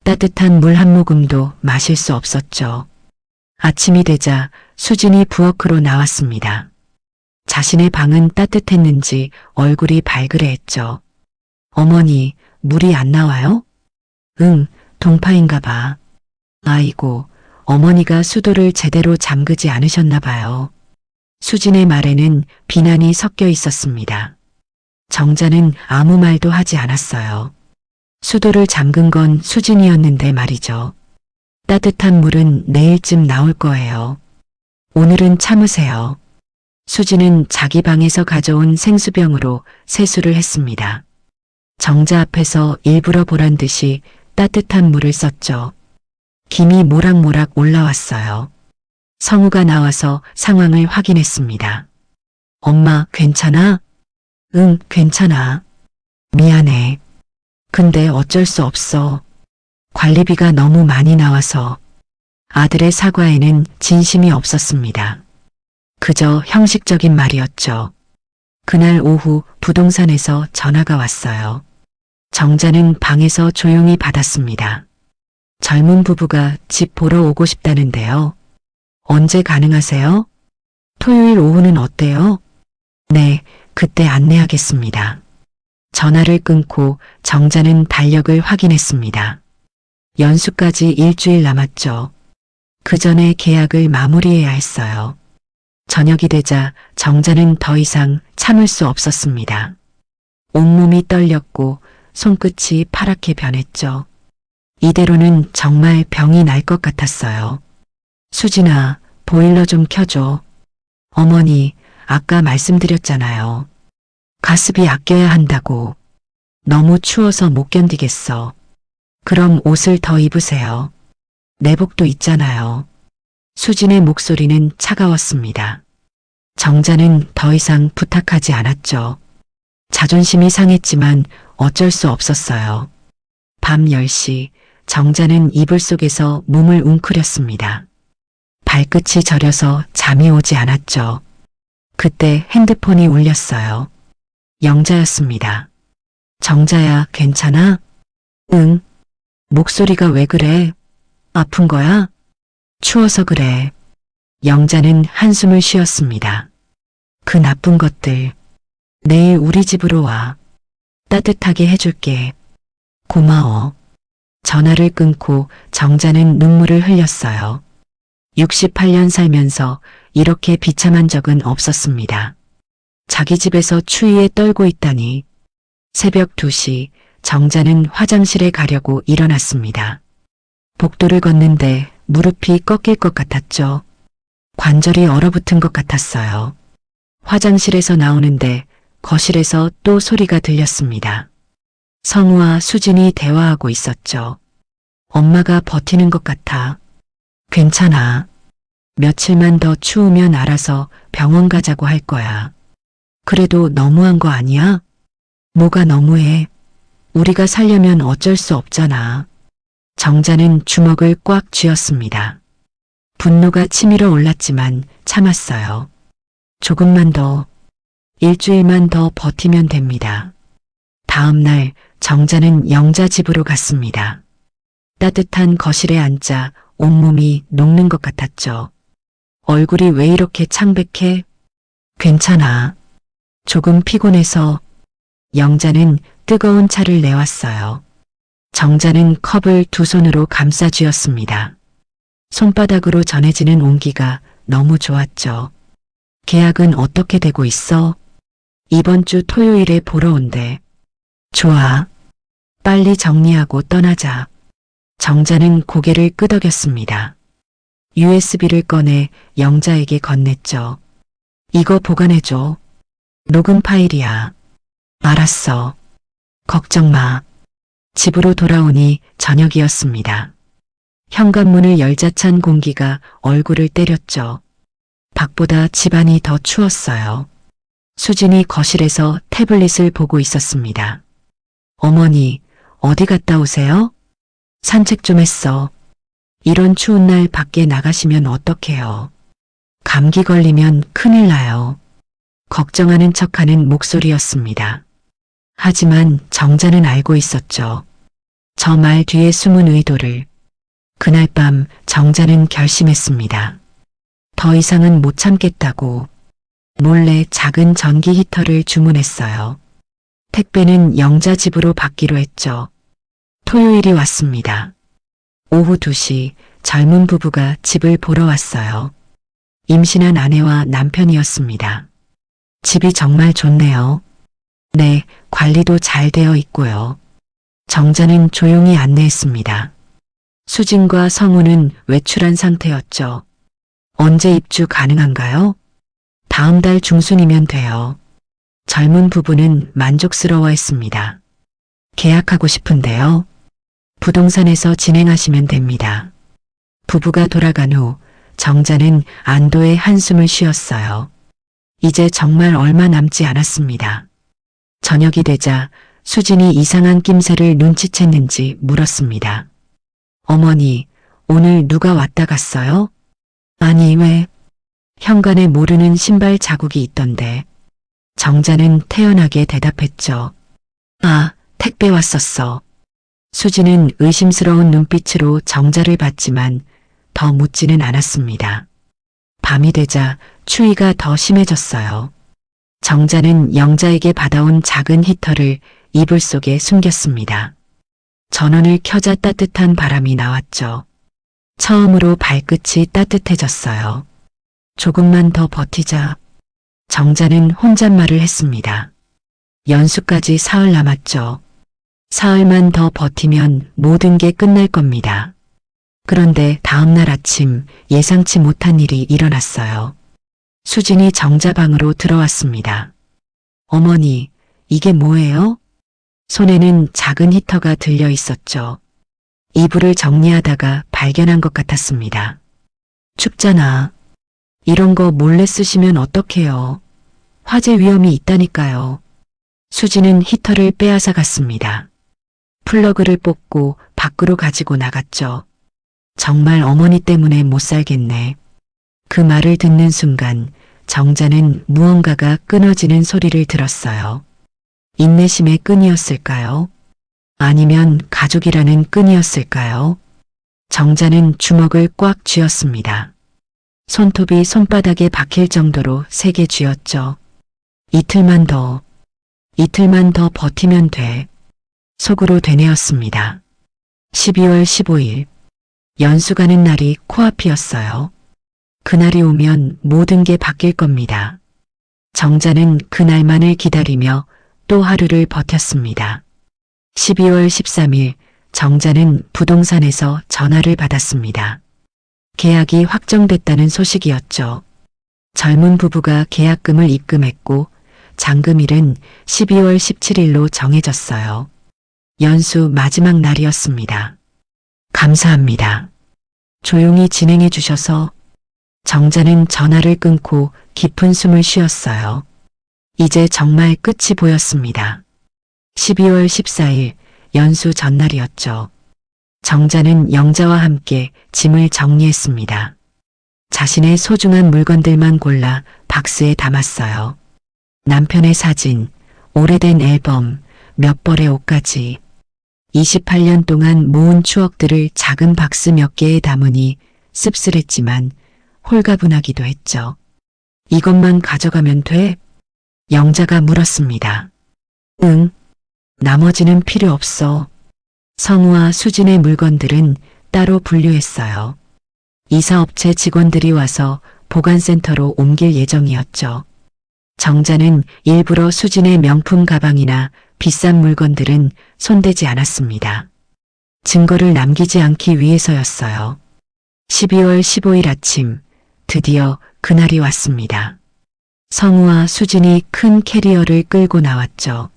따뜻한 물 한 모금도 마실 수 없었죠. 아침이 되자 수진이 부엌으로 나왔습니다. 자신의 방은 따뜻했는지 얼굴이 발그레했죠. 어머니, 물이 안 나와요? 응, 동파인가 봐. 아이고, 어머니가 수도를 제대로 잠그지 않으셨나 봐요. 수진의 말에는 비난이 섞여 있었습니다. 정자는 아무 말도 하지 않았어요. 수도를 잠근 건 수진이었는데 말이죠. 따뜻한 물은 내일쯤 나올 거예요. 오늘은 참으세요. 수진은 자기 방에서 가져온 생수병으로 세수를 했습니다. 정자 앞에서 일부러 보란 듯이 따뜻한 물을 썼죠. 김이 모락모락 올라왔어요. 성우가 나와서 상황을 확인했습니다. 엄마, 괜찮아? 응, 괜찮아. 미안해. 근데 어쩔 수 없어. 관리비가 너무 많이 나와서. 아들의 사과에는 진심이 없었습니다. 그저 형식적인 말이었죠. 그날 오후 부동산에서 전화가 왔어요. 정자는 방에서 조용히 받았습니다. 젊은 부부가 집 보러 오고 싶다는데요. 언제 가능하세요? 토요일 오후는 어때요? 네, 그때 안내하겠습니다. 전화를 끊고 정자는 달력을 확인했습니다. 연수까지 일주일 남았죠. 그 전에 계약을 마무리해야 했어요. 저녁이 되자 정자는 더 이상 참을 수 없었습니다. 온몸이 떨렸고 손끝이 파랗게 변했죠. 이대로는 정말 병이 날 것 같았어요. 수진아, 보일러 좀 켜줘. 어머니, 아까 말씀드렸잖아요. 가습기 아껴야 한다고. 너무 추워서 못 견디겠어. 그럼 옷을 더 입으세요. 내복도 있잖아요. 수진의 목소리는 차가웠습니다. 정자는 더 이상 부탁하지 않았죠. 자존심이 상했지만 어쩔 수 없었어요. 밤 10시 정자는 이불 속에서 몸을 웅크렸습니다. 발끝이 저려서 잠이 오지 않았죠. 그때 핸드폰이 울렸어요. 영자였습니다. 정자야, 괜찮아? 응. 목소리가 왜 그래? 아픈 거야? 추워서 그래. 영자는 한숨을 쉬었습니다. 그 나쁜 것들. 내일 우리 집으로 와. 따뜻하게 해줄게. 고마워. 전화를 끊고 정자는 눈물을 흘렸어요. 68년 살면서 이렇게 비참한 적은 없었습니다. 자기 집에서 추위에 떨고 있다니. 새벽 2시 정자는 화장실에 가려고 일어났습니다. 복도를 걷는데 무릎이 꺾일 것 같았죠. 관절이 얼어붙은 것 같았어요. 화장실에서 나오는데 거실에서 또 소리가 들렸습니다. 성우와 수진이 대화하고 있었죠. 엄마가 버티는 것 같아. 괜찮아. 며칠만 더 추우면 알아서 병원 가자고 할 거야. 그래도 너무한 거 아니야? 뭐가 너무해? 우리가 살려면 어쩔 수 없잖아. 정자는 주먹을 꽉 쥐었습니다. 분노가 치밀어 올랐지만 참았어요. 조금만 더, 일주일만 더 버티면 됩니다. 다음 날 정자는 영자 집으로 갔습니다. 따뜻한 거실에 앉아 온몸이 녹는 것 같았죠. 얼굴이 왜 이렇게 창백해? 괜찮아. 조금 피곤해서. 영자는 뜨거운 차를 내왔어요. 정자는 컵을 두 손으로 감싸 쥐었습니다. 손바닥으로 전해지는 온기가 너무 좋았죠. 계약은 어떻게 되고 있어? 이번 주 토요일에 보러 온대. 좋아. 빨리 정리하고 떠나자. 정자는 고개를 끄덕였습니다. USB를 꺼내 영자에게 건넸죠. 이거 보관해줘. 녹음 파일이야. 알았어. 걱정 마. 집으로 돌아오니 저녁이었습니다. 현관문을 열자 찬 공기가 얼굴을 때렸죠. 밖보다 집안이 더 추웠어요. 수진이 거실에서 태블릿을 보고 있었습니다. 어머니, 어디 갔다 오세요? 산책 좀 했어. 이런 추운 날 밖에 나가시면 어떡해요. 감기 걸리면 큰일 나요. 걱정하는 척하는 목소리였습니다. 하지만 정자는 알고 있었죠. 저 말 뒤에 숨은 의도를. 그날 밤 정자는 결심했습니다. 더 이상은 못 참겠다고 몰래 작은 전기 히터를 주문했어요. 택배는 영자 집으로 받기로 했죠. 토요일이 왔습니다. 오후 2시 젊은 부부가 집을 보러 왔어요. 임신한 아내와 남편이었습니다. 집이 정말 좋네요. 네, 관리도 잘 되어 있고요. 정자는 조용히 안내했습니다. 수진과 성우는 외출한 상태였죠. 언제 입주 가능한가요? 다음 달 중순이면 돼요. 젊은 부부는 만족스러워했습니다. 계약하고 싶은데요. 부동산에서 진행하시면 됩니다. 부부가 돌아간 후 정자는 안도의 한숨을 쉬었어요. 이제 정말 얼마 남지 않았습니다. 저녁이 되자 수진이 이상한 낌새를 눈치챘는지 물었습니다. 어머니, 오늘 누가 왔다 갔어요? 아니, 왜? 현관에 모르는 신발 자국이 있던데. 정자는 태연하게 대답했죠. 아, 택배 왔었어. 수진은 의심스러운 눈빛으로 정자를 봤지만 더 묻지는 않았습니다. 밤이 되자 추위가 더 심해졌어요. 정자는 영자에게 받아온 작은 히터를 이불 속에 숨겼습니다. 전원을 켜자 따뜻한 바람이 나왔죠. 처음으로 발끝이 따뜻해졌어요. 조금만 더 버티자. 정자는 혼잣말을 했습니다. 연수까지 사흘 남았죠. 사흘만 더 버티면 모든 게 끝날 겁니다. 그런데 다음날 아침 예상치 못한 일이 일어났어요. 수진이 정자 방으로 들어왔습니다. 어머니, 이게 뭐예요? 손에는 작은 히터가 들려 있었죠. 이불을 정리하다가 발견한 것 같았습니다. 춥잖아. 이런 거 몰래 쓰시면 어떡해요. 화재 위험이 있다니까요. 수진은 히터를 빼앗아 갔습니다. 플러그를 뽑고 밖으로 가지고 나갔죠. 정말 어머니 때문에 못 살겠네. 그 말을 듣는 순간 정자는 무언가가 끊어지는 소리를 들었어요. 인내심의 끈이었을까요? 아니면 가족이라는 끈이었을까요? 정자는 주먹을 꽉 쥐었습니다. 손톱이 손바닥에 박힐 정도로 세게 쥐었죠. 이틀만 더 버티면 돼. 속으로 되뇌었습니다. 12월 15일. 연수 가는 날이 코앞이었어요. 그날이 오면 모든 게 바뀔 겁니다. 정자는 그날만을 기다리며 또 하루를 버텼습니다. 12월 13일 정자는 부동산에서 전화를 받았습니다. 계약이 확정됐다는 소식이었죠. 젊은 부부가 계약금을 입금했고 잔금일은 12월 17일로 정해졌어요. 연수 마지막 날이었습니다. 감사합니다. 조용히 진행해 주셔서. 정자는 전화를 끊고 깊은 숨을 쉬었어요. 이제 정말 끝이 보였습니다. 12월 14일 연수 전날이었죠. 정자는 영자와 함께 짐을 정리했습니다. 자신의 소중한 물건들만 골라 박스에 담았어요. 남편의 사진, 오래된 앨범, 몇 벌의 옷까지. 28년 동안 모은 추억들을 작은 박스 몇 개에 담으니 씁쓸했지만 홀가분하기도 했죠. 이것만 가져가면 돼? 영자가 물었습니다. 응. 나머지는 필요 없어. 성우와 수진의 물건들은 따로 분류했어요. 이사업체 직원들이 와서 보관센터로 옮길 예정이었죠. 정자는 일부러 수진의 명품 가방이나 비싼 물건들은 손대지 않았습니다. 증거를 남기지 않기 위해서였어요. 12월 15일 아침, 드디어 그날이 왔습니다. 성우와 수진이 큰 캐리어를 끌고 나왔죠.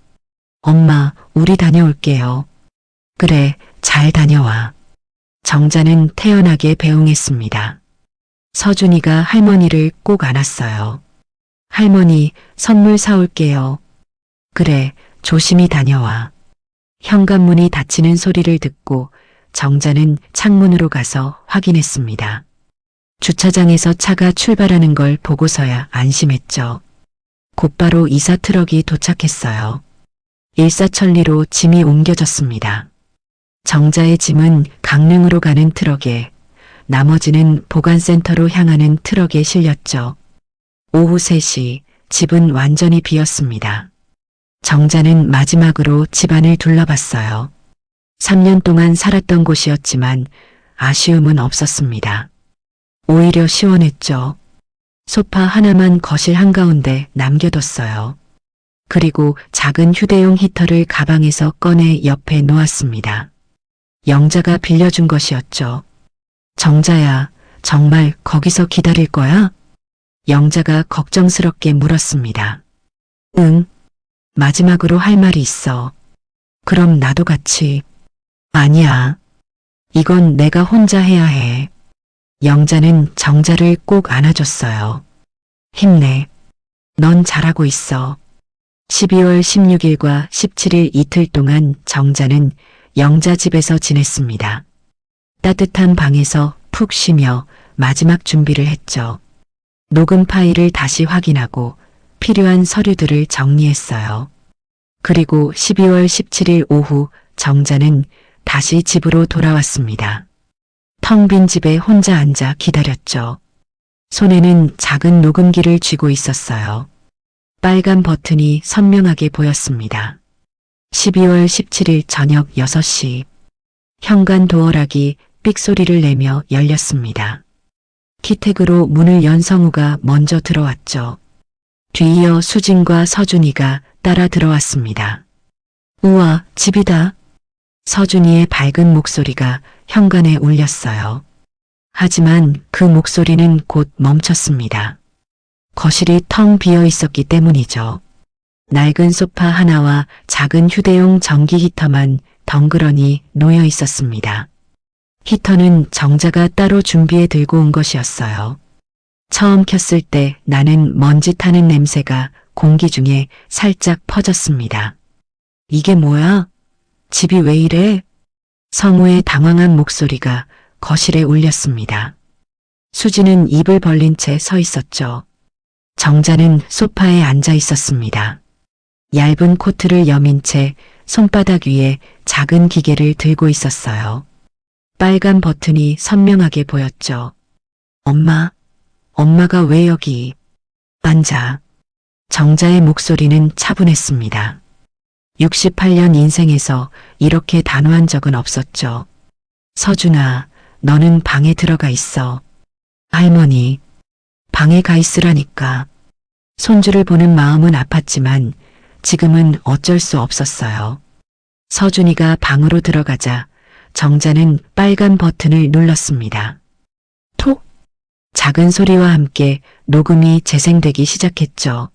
엄마, 우리 다녀올게요. 그래, 잘 다녀와. 정자는 태연하게 배웅했습니다. 서준이가 할머니를 꼭 안았어요. 할머니, 선물 사올게요. 그래, 조심히 다녀와. 현관문이 닫히는 소리를 듣고 정자는 창문으로 가서 확인했습니다. 주차장에서 차가 출발하는 걸 보고서야 안심했죠. 곧바로 이사 트럭이 도착했어요. 일사천리로 짐이 옮겨졌습니다. 정자의 짐은 강릉으로 가는 트럭에, 나머지는 보관센터로 향하는 트럭에 실렸죠. 오후 3시, 집은 완전히 비었습니다. 정자는 마지막으로 집안을 둘러봤어요. 3년 동안 살았던 곳이었지만 아쉬움은 없었습니다. 오히려 시원했죠. 소파 하나만 거실 한가운데 남겨뒀어요. 그리고 작은 휴대용 히터를 가방에서 꺼내 옆에 놓았습니다. 영자가 빌려준 것이었죠. 정자야, 정말 거기서 기다릴 거야? 영자가 걱정스럽게 물었습니다. 응. 마지막으로 할 말이 있어. 그럼 나도 같이. 아니야. 이건 내가 혼자 해야 해. 영자는 정자를 꼭 안아줬어요. 힘내. 넌 잘하고 있어. 12월 16일과 17일 이틀 동안 정자는 영자 집에서 지냈습니다. 따뜻한 방에서 푹 쉬며 마지막 준비를 했죠. 녹음 파일을 다시 확인하고 필요한 서류들을 정리했어요. 그리고 12월 17일 오후 정자는 다시 집으로 돌아왔습니다. 텅 빈 집에 혼자 앉아 기다렸죠. 손에는 작은 녹음기를 쥐고 있었어요. 빨간 버튼이 선명하게 보였습니다. 12월 17일 저녁 6시, 현관 도어락이 삑소리를 내며 열렸습니다. 키택으로 문을 연 성우가 먼저 들어왔죠. 뒤이어 수진과 서준이가 따라 들어왔습니다. 우와, 집이다. 서준이의 밝은 목소리가 현관에 울렸어요. 하지만 그 목소리는 곧 멈췄습니다. 거실이 텅 비어 있었기 때문이죠. 낡은 소파 하나와 작은 휴대용 전기 히터만 덩그러니 놓여 있었습니다. 히터는 정자가 따로 준비해 들고 온 것이었어요. 처음 켰을 때 나는 먼지 타는 냄새가 공기 중에 살짝 퍼졌습니다. 이게 뭐야? 집이 왜 이래? 성우의 당황한 목소리가 거실에 울렸습니다. 수지는 입을 벌린 채 서 있었죠. 정자는 소파에 앉아 있었습니다. 얇은 코트를 여민 채 손바닥 위에 작은 기계를 들고 있었어요. 빨간 버튼이 선명하게 보였죠. 엄마가 왜 여기? 앉아. 정자의 목소리는 차분했습니다. 68년 인생에서 이렇게 단호한 적은 없었죠. 서준아, 너는 방에 들어가 있어. 할머니, 방에 가 있으라니까. 손주를 보는 마음은 아팠지만 지금은 어쩔 수 없었어요. 서준이가 방으로 들어가자 정자는 빨간 버튼을 눌렀습니다. 톡! 작은 소리와 함께 녹음이 재생되기 시작했죠.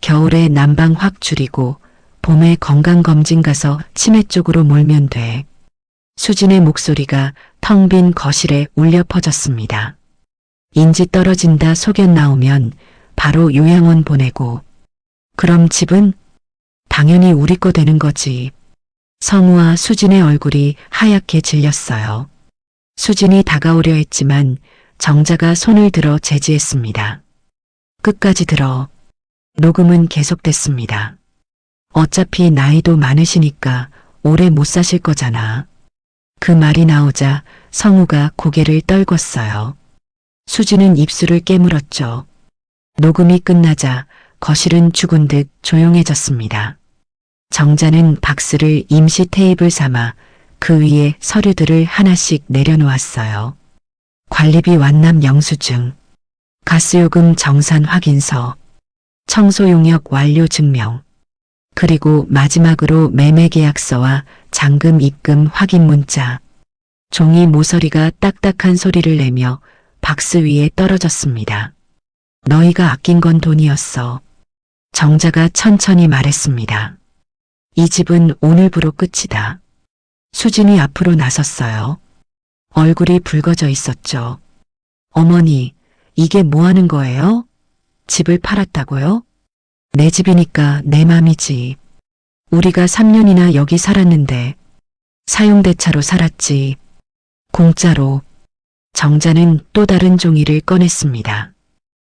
겨울에 난방 확 줄이고 봄에 건강검진 가서 치매 쪽으로 몰면 돼. 수진의 목소리가 텅 빈 거실에 울려 퍼졌습니다. 인지 떨어진다 소견 나오면 바로 요양원 보내고. 그럼 집은? 당연히 우리 거 되는 거지. 성우와 수진의 얼굴이 하얗게 질렸어요. 수진이 다가오려 했지만 정자가 손을 들어 제지했습니다. 끝까지 들어. 녹음은 계속됐습니다. 어차피 나이도 많으시니까 오래 못 사실 거잖아. 그 말이 나오자 성우가 고개를 떨궜어요. 수진은 입술을 깨물었죠. 녹음이 끝나자 거실은 죽은 듯 조용해졌습니다. 정자는 박스를 임시 테이블 삼아 그 위에 서류들을 하나씩 내려놓았어요. 관리비 완납 영수증, 가스요금 정산 확인서, 청소 용역 완료 증명, 그리고 마지막으로 매매계약서와 잔금 입금 확인 문자. 종이 모서리가 딱딱한 소리를 내며 박스 위에 떨어졌습니다. 너희가 아낀 건 돈이었어. 정자가 천천히 말했습니다. 이 집은 오늘부로 끝이다. 수진이 앞으로 나섰어요. 얼굴이 붉어져 있었죠. 어머니, 이게 뭐 하는 거예요? 집을 팔았다고요? 내 집이니까 내 맘이지. 우리가 3년이나 여기 살았는데 사용대차로 살았지. 공짜로. 정자는 또 다른 종이를 꺼냈습니다.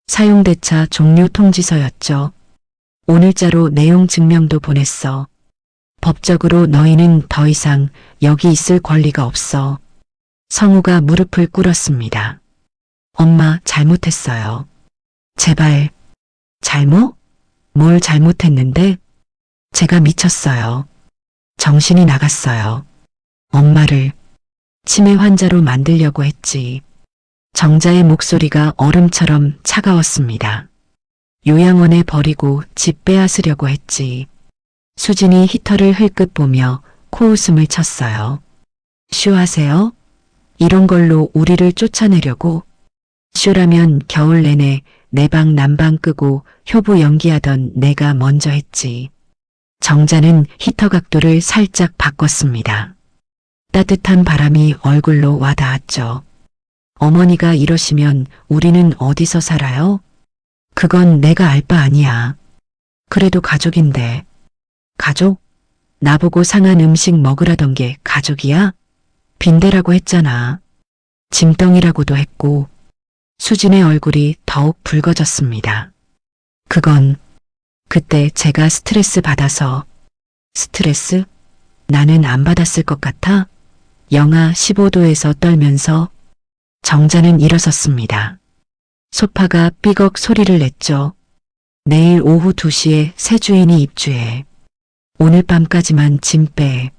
사용대차 종료 통지서였죠. 오늘자로 내용 증명도 보냈어. 법적으로 너희는 더 이상 여기 있을 권리가 없어. 성우가 무릎을 꿇었습니다. 엄마, 잘못했어요. 제발. 잘못? 뭘 잘못했는데? 제가 미쳤어요. 정신이 나갔어요. 엄마를 치매 환자로 만들려고 했지. 정자의 목소리가 얼음처럼 차가웠습니다. 요양원에 버리고 집 빼앗으려고 했지. 수진이 히터를 흘끗 보며 코웃음을 쳤어요. 쇼하세요? 이런 걸로 우리를 쫓아내려고? 쇼라면 겨울 내내 내 방 난방 끄고 효부 연기하던 내가 먼저 했지. 정자는 히터 각도를 살짝 바꿨습니다. 따뜻한 바람이 얼굴로 와닿았죠. 어머니가 이러시면 우리는 어디서 살아요? 그건 내가 알 바 아니야. 그래도 가족인데. 가족? 나보고 상한 음식 먹으라던 게 가족이야? 빈대라고 했잖아. 짐덩이라고도 했고. 수진의 얼굴이 더욱 붉어졌습니다. 그건 그때 제가 스트레스 받아서. 스트레스? 나는 안 받았을 것 같아? 영하 15도에서 떨면서. 정자는 일어섰습니다. 소파가 삐걱 소리를 냈죠. 내일 오후 2시에 새 주인이 입주해. 오늘 밤까지만 짐 빼.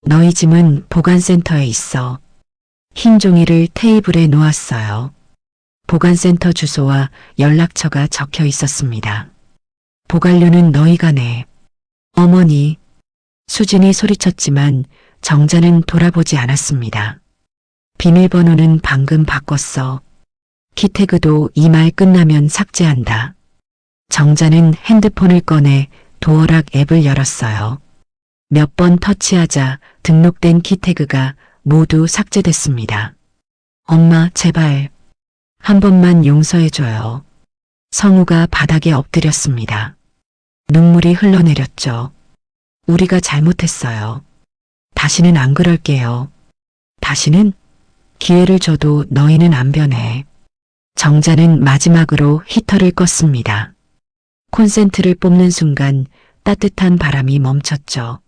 너희 짐은 보관센터에 있어. 흰 종이를 테이블에 놓았어요. 보관센터 주소와 연락처가 적혀 있었습니다. 보관료는 너희가 내. 어머니. 수진이 소리쳤지만 정자는 돌아보지 않았습니다. 비밀번호는 방금 바꿨어. 키태그도 이 말 끝나면 삭제한다. 정자는 핸드폰을 꺼내 도어락 앱을 열었어요. 몇 번 터치하자 등록된 키태그가 모두 삭제됐습니다. 엄마, 제발. 한 번만 용서해줘요. 성우가 바닥에 엎드렸습니다. 눈물이 흘러내렸죠. 우리가 잘못했어요. 다시는 안 그럴게요. 다시는? 기회를 줘도 너희는 안 변해. 정자는 마지막으로 히터를 껐습니다. 콘센트를 뽑는 순간 따뜻한 바람이 멈췄죠.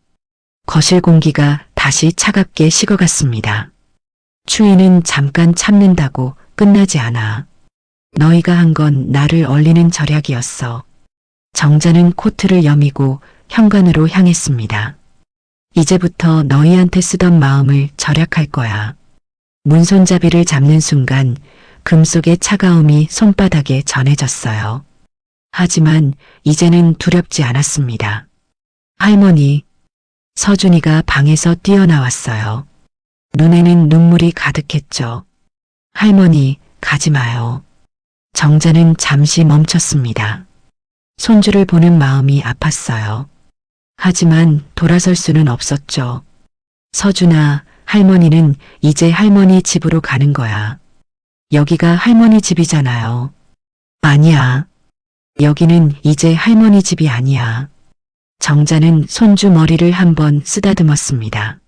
거실 공기가 다시 차갑게 식어갔습니다. 추위는 잠깐 참는다고 끝나지 않아. 너희가 한 건 나를 얼리는 절약이었어. 정자는 코트를 여미고 현관으로 향했습니다. 이제부터 너희한테 쓰던 마음을 절약할 거야. 문손잡이를 잡는 순간 금속의 차가움이 손바닥에 전해졌어요. 하지만 이제는 두렵지 않았습니다. 할머니. 서준이가 방에서 뛰어나왔어요. 눈에는 눈물이 가득했죠. 할머니, 가지 마요. 정자는 잠시 멈췄습니다. 손주를 보는 마음이 아팠어요. 하지만 돌아설 수는 없었죠. 서준아, 할머니는 이제 할머니 집으로 가는 거야. 여기가 할머니 집이잖아요. 아니야. 여기는 이제 할머니 집이 아니야. 정자는 손주 머리를 한번 쓰다듬었습니다.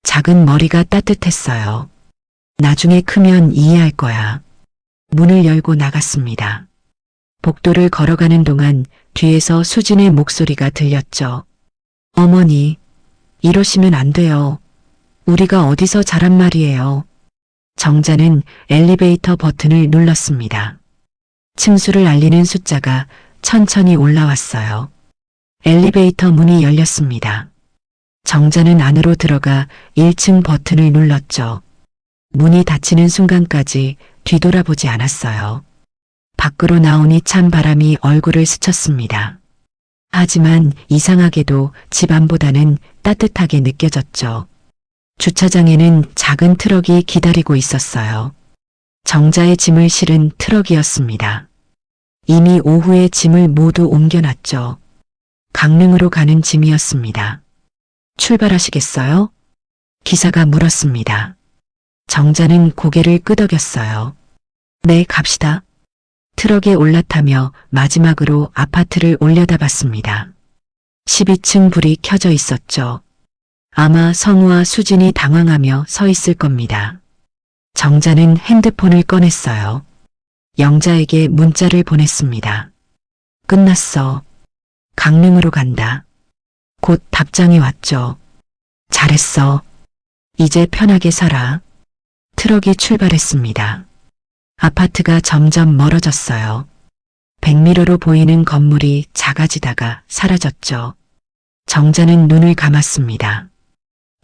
작은 머리가 따뜻했어요. 나중에 크면 이해할 거야. 문을 열고 나갔습니다. 복도를 걸어가는 동안 뒤에서 수진의 목소리가 들렸죠. 어머니, 이러시면 안 돼요. 우리가 어디서 자란 말이에요. 정자는 엘리베이터 버튼을 눌렀습니다. 층수를 알리는 숫자가 천천히 올라왔어요. 엘리베이터 문이 열렸습니다. 정자는 안으로 들어가 1층 버튼을 눌렀죠. 문이 닫히는 순간까지 뒤돌아보지 않았어요. 밖으로 나오니 찬 바람이 얼굴을 스쳤습니다. 하지만 이상하게도 집 안보다는 따뜻하게 느껴졌죠. 주차장에는 작은 트럭이 기다리고 있었어요. 정자의 짐을 실은 트럭이었습니다. 이미 오후에 짐을 모두 옮겨놨죠. 강릉으로 가는 짐이었습니다. 출발하시겠어요? 기사가 물었습니다. 정자는 고개를 끄덕였어요. 네, 갑시다. 트럭에 올라타며 마지막으로 아파트를 올려다봤습니다. 12층 불이 켜져 있었죠. 아마 성우와 수진이 당황하며 서 있을 겁니다. 정자는 핸드폰을 꺼냈어요. 영자에게 문자를 보냈습니다. 끝났어. 강릉으로 간다. 곧 답장이 왔죠. 잘했어. 이제 편하게 살아. 트럭이 출발했습니다. 아파트가 점점 멀어졌어요. 백미러로 보이는 건물이 작아지다가 사라졌죠. 정자는 눈을 감았습니다.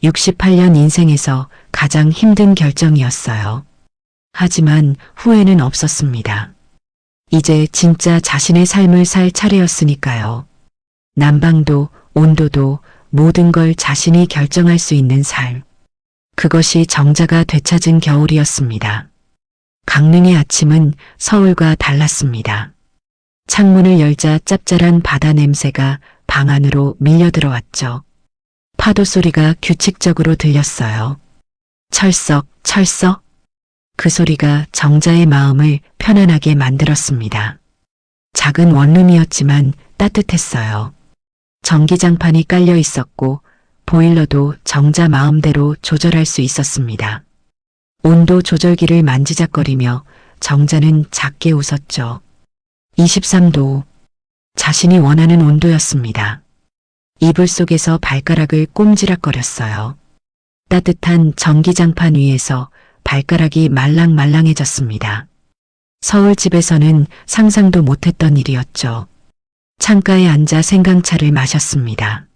68년 인생에서 가장 힘든 결정이었어요. 하지만 후회는 없었습니다. 이제 진짜 자신의 삶을 살 차례였으니까요. 난방도 온도도 모든 걸 자신이 결정할 수 있는 삶. 그것이 정자가 되찾은 겨울이었습니다. 강릉의 아침은 서울과 달랐습니다. 창문을 열자 짭짤한 바다 냄새가 방 안으로 밀려 들어왔죠. 파도 소리가 규칙적으로 들렸어요. 철썩, 철썩. 그 소리가 정자의 마음을 편안하게 만들었습니다. 작은 원룸이었지만 따뜻했어요. 전기장판이 깔려 있었고 보일러도 정자 마음대로 조절할 수 있었습니다. 온도 조절기를 만지작거리며 정자는 작게 웃었죠. 23도. 자신이 원하는 온도였습니다. 이불 속에서 발가락을 꼼지락거렸어요. 따뜻한 전기장판 위에서 발가락이 말랑말랑해졌습니다. 서울집에서는 상상도 못했던 일이었죠. 창가에 앉아 생강차를 마셨습니다.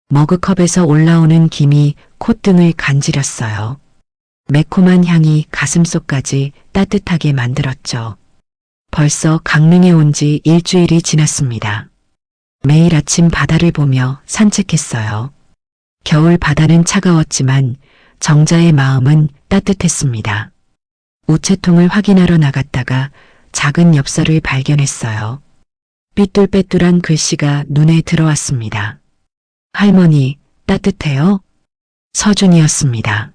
머그컵에서 올라오는 김이 콧등을 간지렸어요. 매콤한 향이 가슴속까지 따뜻하게 만들었죠. 벌써 강릉에 온 지 일주일이 지났습니다. 매일 아침 바다를 보며 산책했어요. 겨울 바다는 차가웠지만 정자의 마음은 따뜻했습니다. 우체통을 확인하러 나갔다가 작은 엽서를 발견했어요. 삐뚤빼뚤한 글씨가 눈에 들어왔습니다. 할머니, 따뜻해요? 서준이었습니다.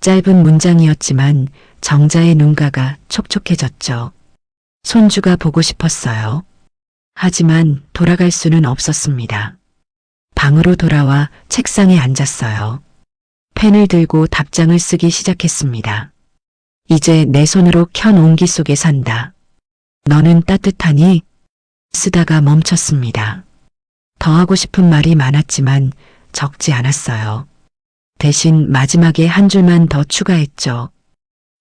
짧은 문장이었지만 정자의 눈가가 촉촉해졌죠. 손주가 보고 싶었어요. 하지만 돌아갈 수는 없었습니다. 방으로 돌아와 책상에 앉았어요. 펜을 들고 답장을 쓰기 시작했습니다. 이제 내 손으로 켠 온기 속에 산다. 너는 따뜻하니? 쓰다가 멈췄습니다. 더 하고 싶은 말이 많았지만 적지 않았어요. 대신 마지막에 한 줄만 더 추가했죠.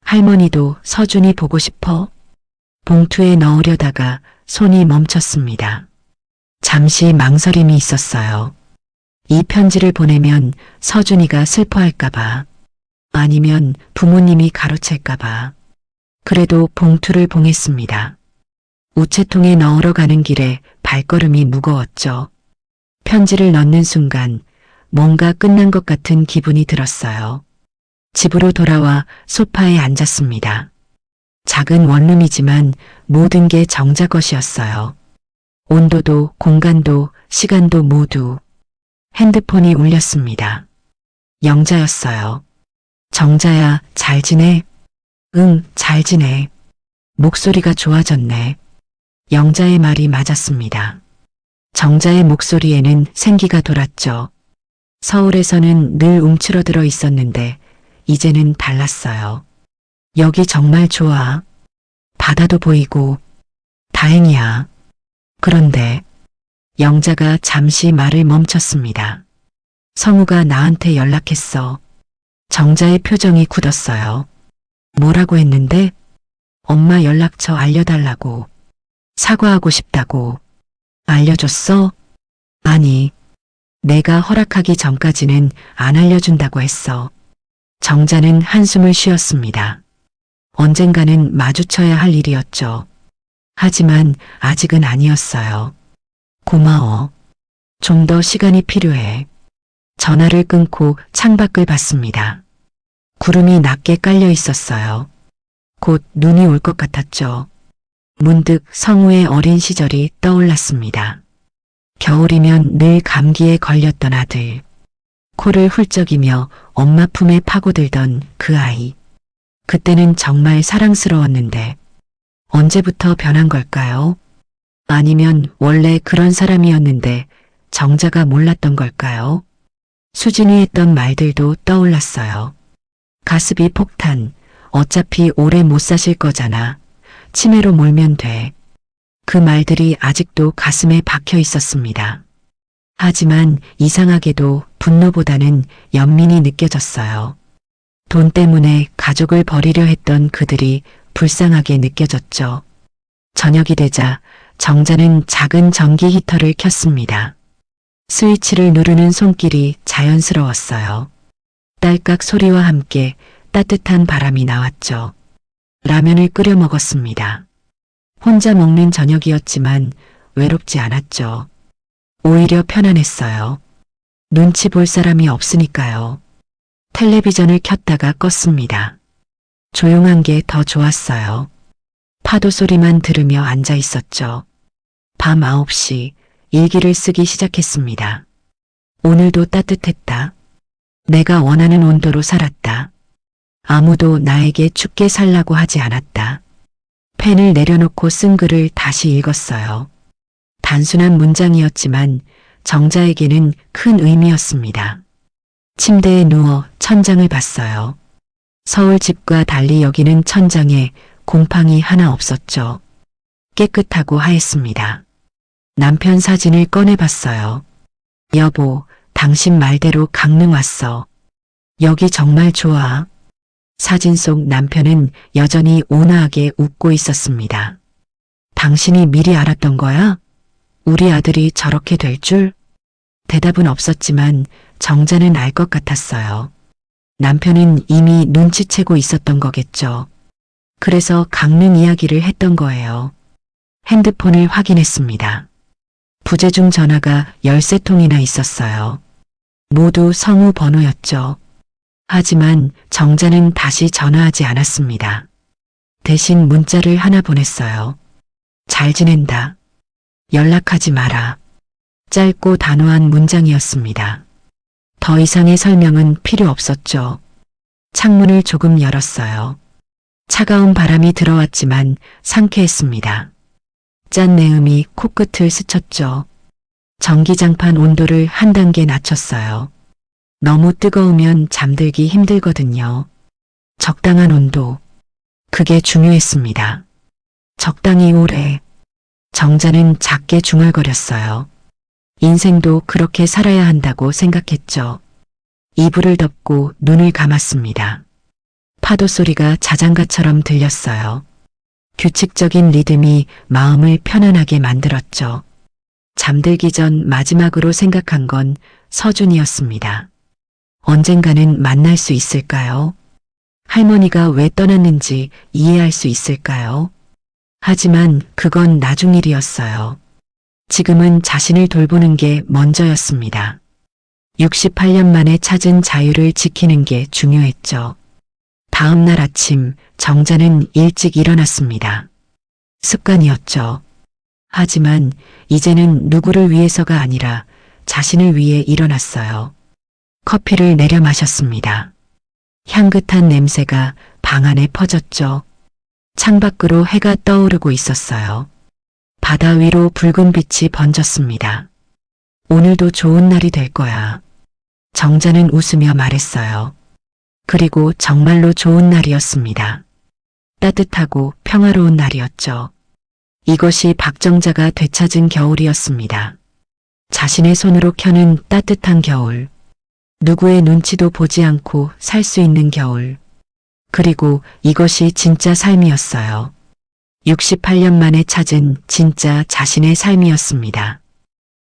할머니도 서준이 보고 싶어? 봉투에 넣으려다가 손이 멈췄습니다. 잠시 망설임이 있었어요. 이 편지를 보내면 서준이가 슬퍼할까봐, 아니면 부모님이 가로챌까봐. 그래도 봉투를 봉했습니다. 우체통에 넣으러 가는 길에 발걸음이 무거웠죠. 편지를 넣는 순간 뭔가 끝난 것 같은 기분이 들었어요. 집으로 돌아와 소파에 앉았습니다. 작은 원룸이지만 모든 게 정자 것이었어요. 온도도 공간도 시간도 모두. 핸드폰이 울렸습니다. 영자였어요. 정자야, 잘 지내? 응, 잘 지내. 목소리가 좋아졌네. 영자의 말이 맞았습니다. 정자의 목소리에는 생기가 돌았죠. 서울에서는 늘 움츠러들어 있었는데 이제는 달랐어요. 여기 정말 좋아. 바다도 보이고 다행이야. 그런데 영자가 잠시 말을 멈췄습니다. 성우가 나한테 연락했어. 정자의 표정이 굳었어요. 뭐라고 했는데? 엄마 연락처 알려달라고. 사과하고 싶다고. 알려줬어? 아니, 내가 허락하기 전까지는 안 알려준다고 했어. 정자는 한숨을 쉬었습니다. 언젠가는 마주쳐야 할 일이었죠. 하지만 아직은 아니었어요. 고마워. 좀 더 시간이 필요해. 전화를 끊고 창밖을 봤습니다. 구름이 낮게 깔려 있었어요. 곧 눈이 올 것 같았죠. 문득 성우의 어린 시절이 떠올랐습니다. 겨울이면 늘 감기에 걸렸던 아들. 코를 훌쩍이며 엄마 품에 파고들던 그 아이. 그때는 정말 사랑스러웠는데 언제부터 변한 걸까요? 아니면 원래 그런 사람이었는데 정자가 몰랐던 걸까요? 수진이 했던 말들도 떠올랐어요. 가습이 폭탄, 어차피 오래 못 사실 거잖아. 치매로 몰면 돼. 그 말들이 아직도 가슴에 박혀 있었습니다. 하지만 이상하게도 분노보다는 연민이 느껴졌어요. 돈 때문에 가족을 버리려 했던 그들이 불쌍하게 느껴졌죠. 저녁이 되자 정자는 작은 전기 히터를 켰습니다. 스위치를 누르는 손길이 자연스러웠어요. 딸깍 소리와 함께 따뜻한 바람이 나왔죠. 라면을 끓여 먹었습니다. 혼자 먹는 저녁이었지만 외롭지 않았죠. 오히려 편안했어요. 눈치 볼 사람이 없으니까요. 텔레비전을 켰다가 껐습니다. 조용한 게 더 좋았어요. 파도 소리만 들으며 앉아 있었죠. 밤 9시 일기를 쓰기 시작했습니다. 오늘도 따뜻했다. 내가 원하는 온도로 살았다. 아무도 나에게 춥게 살라고 하지 않았다. 펜을 내려놓고 쓴 글을 다시 읽었어요. 단순한 문장이었지만 정자에게는 큰 의미였습니다. 침대에 누워 천장을 봤어요. 서울 집과 달리 여기는 천장에 곰팡이 하나 없었죠. 깨끗하고 하였습니다. 남편 사진을 꺼내봤어요. 여보, 당신 말대로 강릉 왔어. 여기 정말 좋아. 사진 속 남편은 여전히 온화하게 웃고 있었습니다. 당신이 미리 알았던 거야? 우리 아들이 저렇게 될 줄? 대답은 없었지만 정자는 알 것 같았어요. 남편은 이미 눈치채고 있었던 거겠죠. 그래서 강릉 이야기를 했던 거예요. 핸드폰을 확인했습니다. 부재중 전화가 13통이나 있었어요. 모두 성우 번호였죠. 하지만 정자는 다시 전화하지 않았습니다. 대신 문자를 하나 보냈어요. 잘 지낸다. 연락하지 마라. 짧고 단호한 문장이었습니다. 더 이상의 설명은 필요 없었죠. 창문을 조금 열었어요. 차가운 바람이 들어왔지만 상쾌했습니다. 짠 내음이 코끝을 스쳤죠. 전기장판 온도를 한 단계 낮췄어요. 너무 뜨거우면 잠들기 힘들거든요. 적당한 온도. 그게 중요했습니다. 적당히 오래. 정자는 작게 중얼거렸어요. 인생도 그렇게 살아야 한다고 생각했죠. 이불을 덮고 눈을 감았습니다. 파도 소리가 자장가처럼 들렸어요. 규칙적인 리듬이 마음을 편안하게 만들었죠. 잠들기 전 마지막으로 생각한 건 서준이었습니다. 언젠가는 만날 수 있을까요? 할머니가 왜 떠났는지 이해할 수 있을까요? 하지만 그건 나중 일이었어요. 지금은 자신을 돌보는 게 먼저였습니다. 68년 만에 찾은 자유를 지키는 게 중요했죠. 다음 날 아침 정자는 일찍 일어났습니다. 습관이었죠. 하지만 이제는 누구를 위해서가 아니라 자신을 위해 일어났어요. 커피를 내려 마셨습니다. 향긋한 냄새가 방 안에 퍼졌죠. 창밖으로 해가 떠오르고 있었어요. 바다 위로 붉은 빛이 번졌습니다. 오늘도 좋은 날이 될 거야. 정자는 웃으며 말했어요. 그리고 정말로 좋은 날이었습니다. 따뜻하고 평화로운 날이었죠. 이것이 박정자가 되찾은 겨울이었습니다. 자신의 손으로 켜는 따뜻한 겨울. 누구의 눈치도 보지 않고 살 수 있는 겨울. 그리고 이것이 진짜 삶이었어요. 68년 만에 찾은 진짜 자신의 삶이었습니다.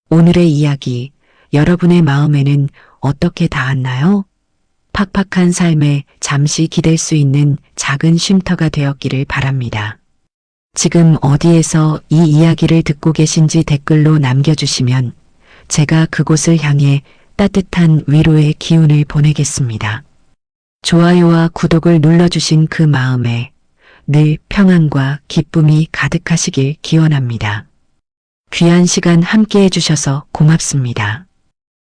오늘의 이야기, 여러분의 마음에는 어떻게 닿았나요? 팍팍한 삶에 잠시 기댈 수 있는 작은 쉼터가 되었기를 바랍니다. 지금 어디에서 이 이야기를 듣고 계신지 댓글로 남겨주시면 제가 그곳을 향해 따뜻한 위로의 기운을 보내겠습니다. 좋아요와 구독을 눌러주신 그 마음에 늘 평안과 기쁨이 가득하시길 기원합니다. 귀한 시간 함께 해주셔서 고맙습니다.